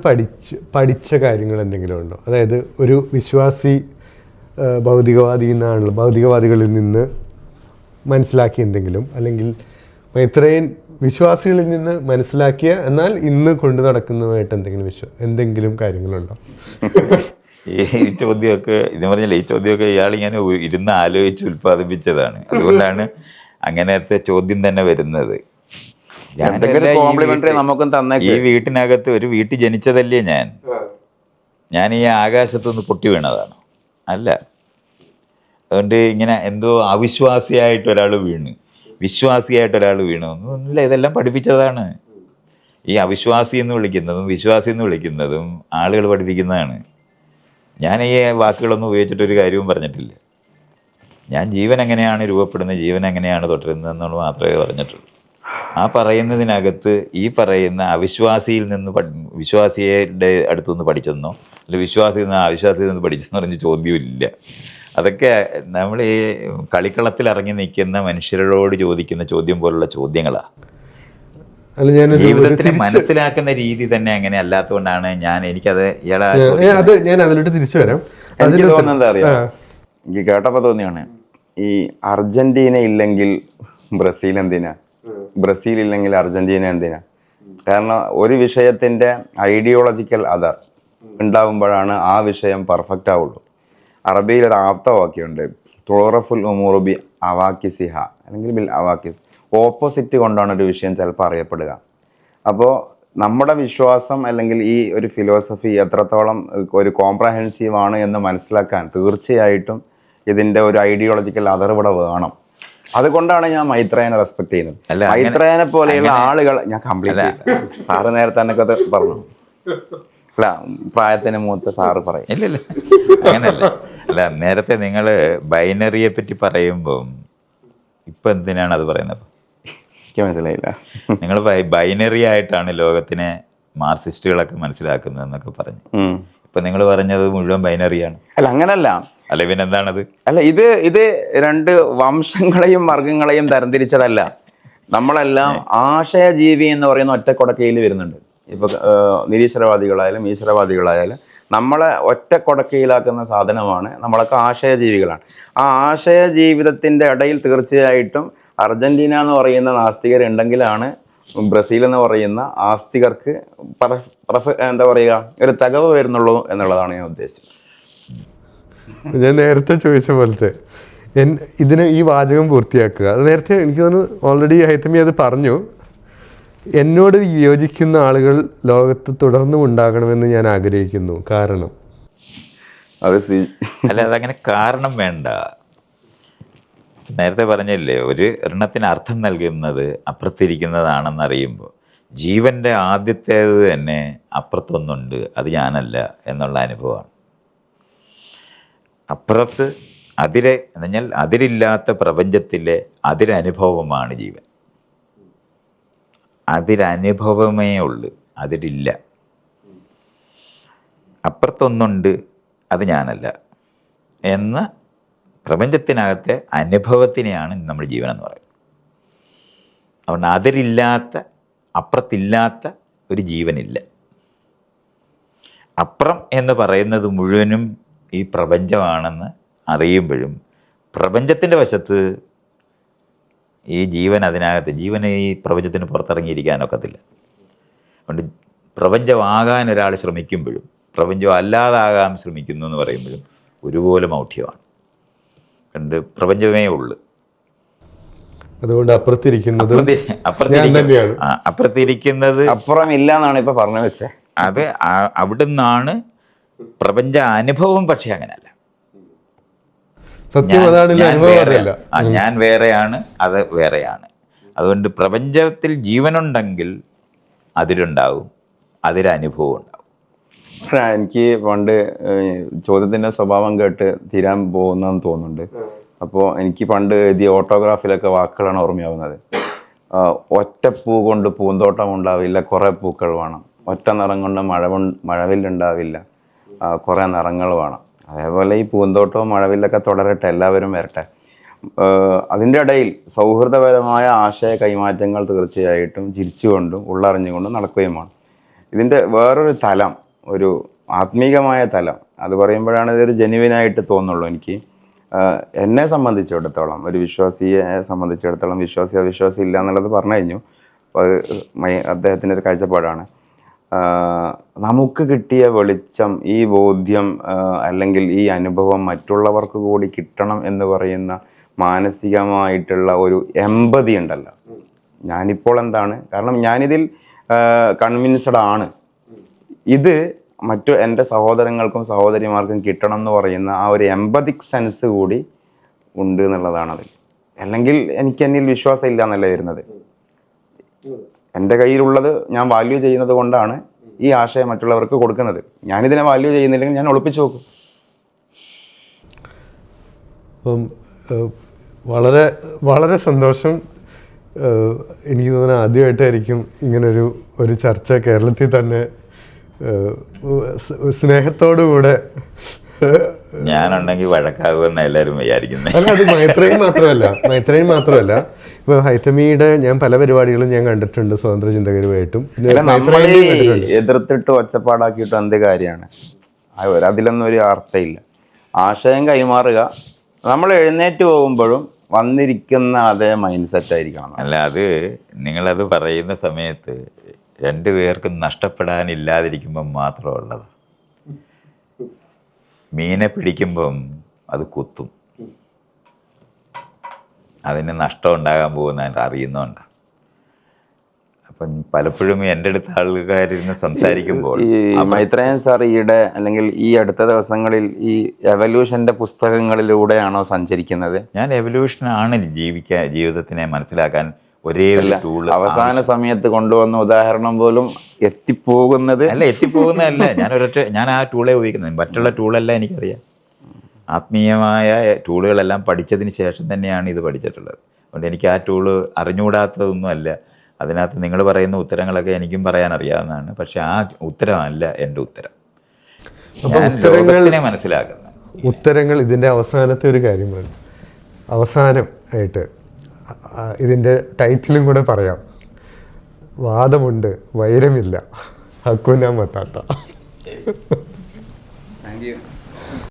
പഠിച്ച കാര്യങ്ങൾ എന്തെങ്കിലും ഉണ്ടോ? അതായത് ഒരു വിശ്വാസി ഭൗതികവാദികളിൽ നിന്ന് മനസ്സിലാക്കിയ എന്തെങ്കിലും, അല്ലെങ്കിൽ മൈത്രേയൻ വിശ്വാസികളിൽ നിന്ന് മനസ്സിലാക്കിയ എന്നാൽ ഇന്ന് കൊണ്ടു നടക്കുന്നതുമായിട്ട് എന്തെങ്കിലും കാര്യങ്ങളുണ്ടോ? ഈ ചോദ്യമൊക്കെ ഇത് പറഞ്ഞില്ല, ഈ ചോദ്യമൊക്കെ ഇയാളിങ്ങനെ ഇരുന്ന് ആലോചിച്ച് ഉൽപ്പാദിപ്പിച്ചതാണ്. അതുകൊണ്ടാണ് അങ്ങനത്തെ ചോദ്യം തന്നെ വരുന്നത്. ഈ വീട്ടിനകത്ത് ഒരു വീട്ടിൽ ജനിച്ചതല്ലേ ഞാൻ ഈ ആകാശത്തുനിന്ന് പൊട്ടി വീണതാണ് അല്ല. അതുകൊണ്ട് ഇങ്ങനെ എന്തോ അവിശ്വാസിയായിട്ട് ഒരാൾ വീണ് വിശ്വാസിയായിട്ട് ഒരാൾ വീണു ഒന്നുമില്ല. ഇതെല്ലാം പഠിപ്പിച്ചതാണ്. ഈ അവിശ്വാസി എന്ന് വിളിക്കുന്നതും വിശ്വാസി എന്ന് വിളിക്കുന്നതും ആളുകൾ പഠിപ്പിക്കുന്നതാണ്. ഞാൻ ഈ വാക്കുകളൊന്നും ഉപയോഗിച്ചിട്ടൊരു കാര്യവും പറഞ്ഞിട്ടില്ല. ഞാൻ ജീവൻ എങ്ങനെയാണ് രൂപപ്പെടുന്നത്, ജീവൻ എങ്ങനെയാണ് തുടരുന്നത് എന്നുള്ളത് മാത്രമേ പറഞ്ഞിട്ടുള്ളൂ. ആ പറയുന്നതിനകത്ത് ഈ പറയുന്ന അവിശ്വാസിയിൽ നിന്ന് വിശ്വാസിയുടെ അടുത്തുനിന്ന് പഠിച്ചെന്നോ അല്ല വിശ്വാസിയിൽ നിന്ന് അവിശ്വാസിയിൽ നിന്ന് പഠിച്ചെന്നോ പറഞ്ഞ ചോദ്യമില്ല. അതൊക്കെ നമ്മൾ ഈ കളിക്കളത്തിൽ ഇറങ്ങി നിൽക്കുന്ന മനുഷ്യരോട് ചോദിക്കുന്ന ചോദ്യം പോലുള്ള ചോദ്യങ്ങളാണ്. ജീവിതത്തിനെ മനസ്സിലാക്കുന്ന രീതി തന്നെ അങ്ങനെ അല്ലാത്തതുകൊണ്ടാണ് എനിക്കത് ഞാൻ അതിലോട്ട് തിരിച്ചു വരാം. എനിക്ക് തോന്നുന്നത് എന്താ അറിയാം, എനിക്ക് കേട്ടപ്പോൾ തോന്നിയാണ് ഈ അർജന്റീന ഇല്ലെങ്കിൽ ബ്രസീൽ എന്തിനാ, ബ്രസീൽ ഇല്ലെങ്കിൽ അർജന്റീന എന്തിനാ? കാരണം ഒരു വിഷയത്തിന്റെ ഐഡിയോളജിക്കൽ അതർ ഉണ്ടാകുമ്പോഴാണ് ആ വിഷയം പെർഫെക്റ്റ് ആവുള്ളൂ. അറബിയിൽ ഒരു ആപ്തവാക്യമുണ്ട്, തുറഫുൽ ഉമൂറുബി അവാക്കിസിഹ അല്ലെങ്കിൽ ബിൽ അവാക്കിസ്. ഓപ്പോസിറ്റ് കൊണ്ടാണ് ഒരു വിഷയം ചിലപ്പോൾ അറിയപ്പെടുക. അപ്പോൾ നമ്മുടെ വിശ്വാസം അല്ലെങ്കിൽ ഈ ഒരു ഫിലോസഫി എത്രത്തോളം ഒരു കോംപ്രഹെൻസീവ് ആണ് എന്ന് മനസ്സിലാക്കാൻ തീർച്ചയായിട്ടും ഇതിൻ്റെ ഒരു ഐഡിയോളജിക്കൽ അതർ ഇവിടെ വേണം. അതുകൊണ്ടാണ് ഞാൻ മൈത്രേയനെ റെസ്പെക്ട് ചെയ്യുന്നത്. മൈത്രേയനെ പോലെയുള്ള ആളുകൾ ഞാൻ കംപ്ലീറ്റ് സാറ് നേരത്തെ എന്നൊക്കെ പറഞ്ഞു. അല്ല, പ്രായത്തിന് മൂത്ത സാറ് പറയും. ഇല്ലല്ല, അങ്ങനല്ല. അല്ല, നേരത്തെ നിങ്ങൾ ബൈനറിയെ പറ്റി പറയുമ്പം ഇപ്പം എന്തിനാണ് അത് പറയുന്നത്? എനിക്ക് മനസ്സിലായില്ല. നിങ്ങൾ ബൈനറി ആയിട്ടാണ് ലോകത്തിനെ മാർക്സിസ്റ്റുകളൊക്കെ മനസ്സിലാക്കുന്നതെന്നൊക്കെ പറഞ്ഞു. ഇപ്പം നിങ്ങൾ പറഞ്ഞത് മുഴുവൻ ബൈനറിയാണ്. അല്ല, അങ്ങനല്ല. അല്ല, പിന്നെന്താണത്? അല്ല, ഇത് രണ്ട് വംശങ്ങളെയും വർഗങ്ങളെയും തരംതിരിച്ചതല്ല. നമ്മളെല്ലാം ആശയജീവി എന്ന് പറയുന്ന ഒറ്റ കൊടക്കയിൽ വരുന്നുണ്ട്. ഇപ്പൊ നിരീശ്വരവാദികളായാലും ഈശ്വരവാദികളായാലും നമ്മളെ ഒറ്റ കൊടക്കയിലാക്കുന്ന സാധനമാണ്. നമ്മളൊക്കെ ആശയജീവികളാണ്. ആ ആശയ ജീവിതത്തിൻ്റെ ഇടയിൽ തീർച്ചയായിട്ടും അർജന്റീന എന്ന് പറയുന്ന നാസ്തികരുണ്ടെങ്കിലാണ് ബ്രസീൽ എന്ന് പറയുന്ന ആസ്തികർക്ക് എന്താ പറയുക ഒരു തകവ് വരുന്നുള്ളൂ എന്നുള്ളതാണ് ഞാൻ ഉദ്ദേശിച്ചത്. ഞാൻ നേരത്തെ ചോദിച്ച പോലത്തെ ഇതിന് ഈ വാചകം പൂർത്തിയാക്കുക. അത് നേരത്തെ എനിക്ക് തോന്നുന്നു ഓൾറെഡി ഹൈതമി അത് പറഞ്ഞു. എന്നോട് വിയോജിക്കുന്ന ആളുകൾ ലോകത്ത് തുടർന്നും ഉണ്ടാകണമെന്ന് ഞാൻ ആഗ്രഹിക്കുന്നു. കാരണം അല്ല, അതങ്ങനെ കാരണം വേണ്ട. നേരത്തെ പറഞ്ഞില്ലേ, ഒരു എണ്ണത്തിന് അർത്ഥം നൽകുന്നത് അപ്പുറത്തിരിക്കുന്നതാണെന്നറിയുമ്പോൾ ജീവൻ്റെ ആദ്യത്തേത് തന്നെ അപ്പുറത്തൊന്നുണ്ട്, അത് ഞാനല്ല എന്നുള്ള അനുഭവമാണ്. അപ്പുറത്ത് എന്ന് പറഞ്ഞാൽ അതിരില്ലാത്ത പ്രപഞ്ചത്തിലെ അതിരനുഭവമാണ് ജീവൻ. അതിരനുഭവമേ ഉള്ളു, അതിരില്ല. അപ്പുറത്തൊന്നുണ്ട്, അത് ഞാനല്ല എന്ന പ്രപഞ്ചത്തിനകത്തെ അനുഭവത്തിനെയാണ് നമ്മൾ ജീവൻ എന്ന് പറയുന്നത്. അതുകൊണ്ട് അതിരില്ലാത്ത, അപ്പുറത്തില്ലാത്ത ഒരു ജീവനില്ല. അപ്പുറം എന്ന് പറയുന്നത് മുഴുവനും ഈ പ്രപഞ്ചമാണെന്ന് അറിയുമ്പോഴും പ്രപഞ്ചത്തിൻ്റെ വശത്ത് ഈ ജീവൻ അതിനകത്ത്, ജീവന് ഈ പ്രപഞ്ചത്തിന് പുറത്തിറങ്ങിയിരിക്കാനൊക്കത്തില്ല. അതുകൊണ്ട് പ്രപഞ്ചമാകാൻ ഒരാൾ ശ്രമിക്കുമ്പോഴും പ്രപഞ്ചം അല്ലാതാകാൻ ശ്രമിക്കുന്നു എന്ന് പറയുമ്പോഴും ഒരുപോലെ മൗഢ്യമാണ്. കണ്ട് പ്രപഞ്ചമേ ഉള്ളു. അതുകൊണ്ട് അപ്പുറത്തിരിക്കുന്നത് അപ്പുറത്തിരിക്കുന്നത് അപ്പുറം ഇല്ല എന്നാണ് ഇപ്പൊ പറഞ്ഞു വെച്ചേ. അത് അവിടുന്നാണ് പ്രപഞ്ച അനുഭവം. പക്ഷെ അങ്ങനല്ല. സത്യം ഞാൻ വേറെയാണ്, അത് വേറെയാണ്. അതുകൊണ്ട് പ്രപഞ്ചത്തിൽ ജീവനുണ്ടെങ്കിൽ അതിലുണ്ടാവും, അതിലനുഭവം ഉണ്ടാവും. എനിക്ക് പണ്ട് ചോദ്യത്തിൻ്റെ സ്വഭാവം കേട്ട് തീരാൻ പോകുന്നതെന്ന് തോന്നുന്നുണ്ട്. അപ്പോൾ എനിക്ക് പണ്ട് എഴുതിയ ഓട്ടോഗ്രാഫിലൊക്കെ വാക്കുകളാണ് ഓർമ്മയാവുന്നത്. ഒറ്റപ്പൂ കൊണ്ട് പൂന്തോട്ടം ഉണ്ടാവില്ല, കുറേ പൂക്കൾ വേണം. ഒറ്റ നിറം കൊണ്ട് മഴവില്ലുണ്ടാവില്ല, കുറേ നിറങ്ങൾ വേണം. അതേപോലെ ഈ പൂന്തോട്ടവും മഴവില്ലൊക്കെ തുടരട്ടെ, എല്ലാവരും വരട്ടെ. അതിൻ്റെ ഇടയിൽ സൗഹൃദപരമായ ആശയ കൈമാറ്റങ്ങൾ തീർച്ചയായിട്ടും ചിരിച്ചുകൊണ്ടും ഉള്ളറിഞ്ഞുകൊണ്ടും നടക്കുകയുമാണ്. ഇതിൻ്റെ വേറൊരു തലം, ഒരു ആത്മീകമായ തലം, അത് പറയുമ്പോഴാണ് ഇതൊരു ജെന്യുവിനായിട്ട് തോന്നുള്ളൂ എനിക്ക്. എന്നെ സംബന്ധിച്ചിടത്തോളം, ഒരു വിശ്വാസിയെ സംബന്ധിച്ചിടത്തോളം, വിശ്വാസി ഇല്ല എന്നുള്ളത് പറഞ്ഞു കഴിഞ്ഞു. അപ്പോൾ അദ്ദേഹത്തിൻ്റെ ഒരു കാഴ്ചപ്പാടാണ്. നമുക്ക് കിട്ടിയ വെളിച്ചം, ഈ ബോധ്യം അല്ലെങ്കിൽ ഈ അനുഭവം മറ്റുള്ളവർക്ക് കൂടി കിട്ടണം എന്ന് പറയുന്ന മാനസികമായിട്ടുള്ള ഒരു എമ്പതി ഉണ്ടല്ലോ. ഞാനിപ്പോൾ എന്താണ്, കാരണം ഞാനിതിൽ കൺവിൻസ്ഡ് ആണ്. ഇത് എൻ്റെ സഹോദരങ്ങൾക്കും സഹോദരിമാർക്കും കിട്ടണം എന്ന് പറയുന്ന ആ ഒരു എമ്പതിക് സെൻസ് കൂടി ഉണ്ട് എന്നുള്ളതാണത്. അല്ലെങ്കിൽ എനിക്ക് എന്നിൽ വിശ്വാസം ഇല്ല എന്നല്ല വരുന്നത്. എൻ്റെ കയ്യിലുള്ളത് ഞാൻ വാല്യൂ ചെയ്യുന്നത് കൊണ്ടാണ് ഈ ആശയം മറ്റുള്ളവർക്ക് കൊടുക്കുന്നത്. ഞാനിതിനെ വാല്യൂ ചെയ്യുന്നില്ലെങ്കിൽ ഞാൻ ഒളിപ്പിച്ചു നോക്കും. അപ്പം വളരെ വളരെ സന്തോഷം. എനിക്ക് തോന്നുന്നു ആദ്യമായിട്ടായിരിക്കും ഇങ്ങനൊരു ചർച്ച കേരളത്തിൽ തന്നെ സ്നേഹത്തോടുകൂടെ. ഞാനുണ്ടെങ്കിൽ വഴക്കാകുമെന്ന് എല്ലാവരും വിചാരിക്കുന്നത്. അല്ല, അത് മൈത്രേയൻ മാത്രമല്ല. ഇപ്പോൾ ഹൈതമിയുടെ ഞാൻ പല പരിപാടികളും ഞാൻ കണ്ടിട്ടുണ്ട് സ്വതന്ത്ര ചിന്തകരുമായിട്ടും. എതിർത്തിട്ട് ഒച്ചപ്പാടാക്കിയിട്ട് എന്ത് കാര്യമാണ്? അതിലൊന്നും ഒരു അർത്ഥമില്ല. ആശയം കൈമാറുക, നമ്മൾ എഴുന്നേറ്റ് പോകുമ്പോഴും വന്നിരിക്കുന്ന അതേ മൈൻഡ് സെറ്റ് ആയിരിക്കണം. അല്ല, അത് നിങ്ങളത് പറയുന്ന സമയത്ത് രണ്ടുപേർക്കും നഷ്ടപ്പെടാനില്ലാതിരിക്കുമ്പം മാത്രമുള്ളത്. മീനെ പിടിക്കുമ്പം അത് കുത്തും, അതിന് നഷ്ടം ഉണ്ടാകാൻ പോകുന്ന അറിയുന്നുണ്ട്. അപ്പം പലപ്പോഴും എൻ്റെ അടുത്ത ആൾക്കാരിരുന്ന് സംസാരിക്കുമ്പോൾ ഈ മൈത്രേയൻ സാർ ഈയിടെ അല്ലെങ്കിൽ ഈ അടുത്ത ദിവസങ്ങളിൽ ഈ എവല്യൂഷൻ്റെ പുസ്തകങ്ങളിലൂടെയാണോ സഞ്ചരിക്കുന്നത്? ഞാൻ എവല്യൂഷനാണ് ജീവിതത്തിനെ മനസ്സിലാക്കാൻ ഒരേ ഒരു ടൂൾ. അവസാന സമയത്ത് കൊണ്ടുവന്ന ഉദാഹരണം പോലും എത്തിപ്പോകുന്നതല്ല. ഞാൻ ആ ടൂളെ ഉപയോഗിക്കുന്നത്. മറ്റുള്ള ടൂളെല്ലാം എനിക്കറിയാം. ആത്മീയമായ ടൂളുകളെല്ലാം പഠിച്ചതിന് ശേഷം തന്നെയാണ് ഇത് പഠിച്ചിട്ടുള്ളത്. അതുകൊണ്ട് എനിക്ക് ആ ടൂള് അറിഞ്ഞുകൂടാത്തതൊന്നും അല്ല. അതിനകത്ത് നിങ്ങൾ പറയുന്ന ഉത്തരങ്ങളൊക്കെ എനിക്കും പറയാൻ അറിയാവുന്നതാണ്. പക്ഷെ ആ ഉത്തരമല്ല എൻ്റെ ഉത്തരം. ലോകത്തിനെ മനസ്സിലാക്കുന്നത് ഉത്തരങ്ങൾ ഇതിൻ്റെ അവസാനത്തെ ഒരു കാര്യമാണ്. അവസാനം ആയിട്ട് ഇതിൻ്റെ ടൈറ്റിലും കൂടെ പറയാം. വാദമുണ്ട്, വൈരമില്ല, ഹക്കുന മത്താത്ത. Thank U.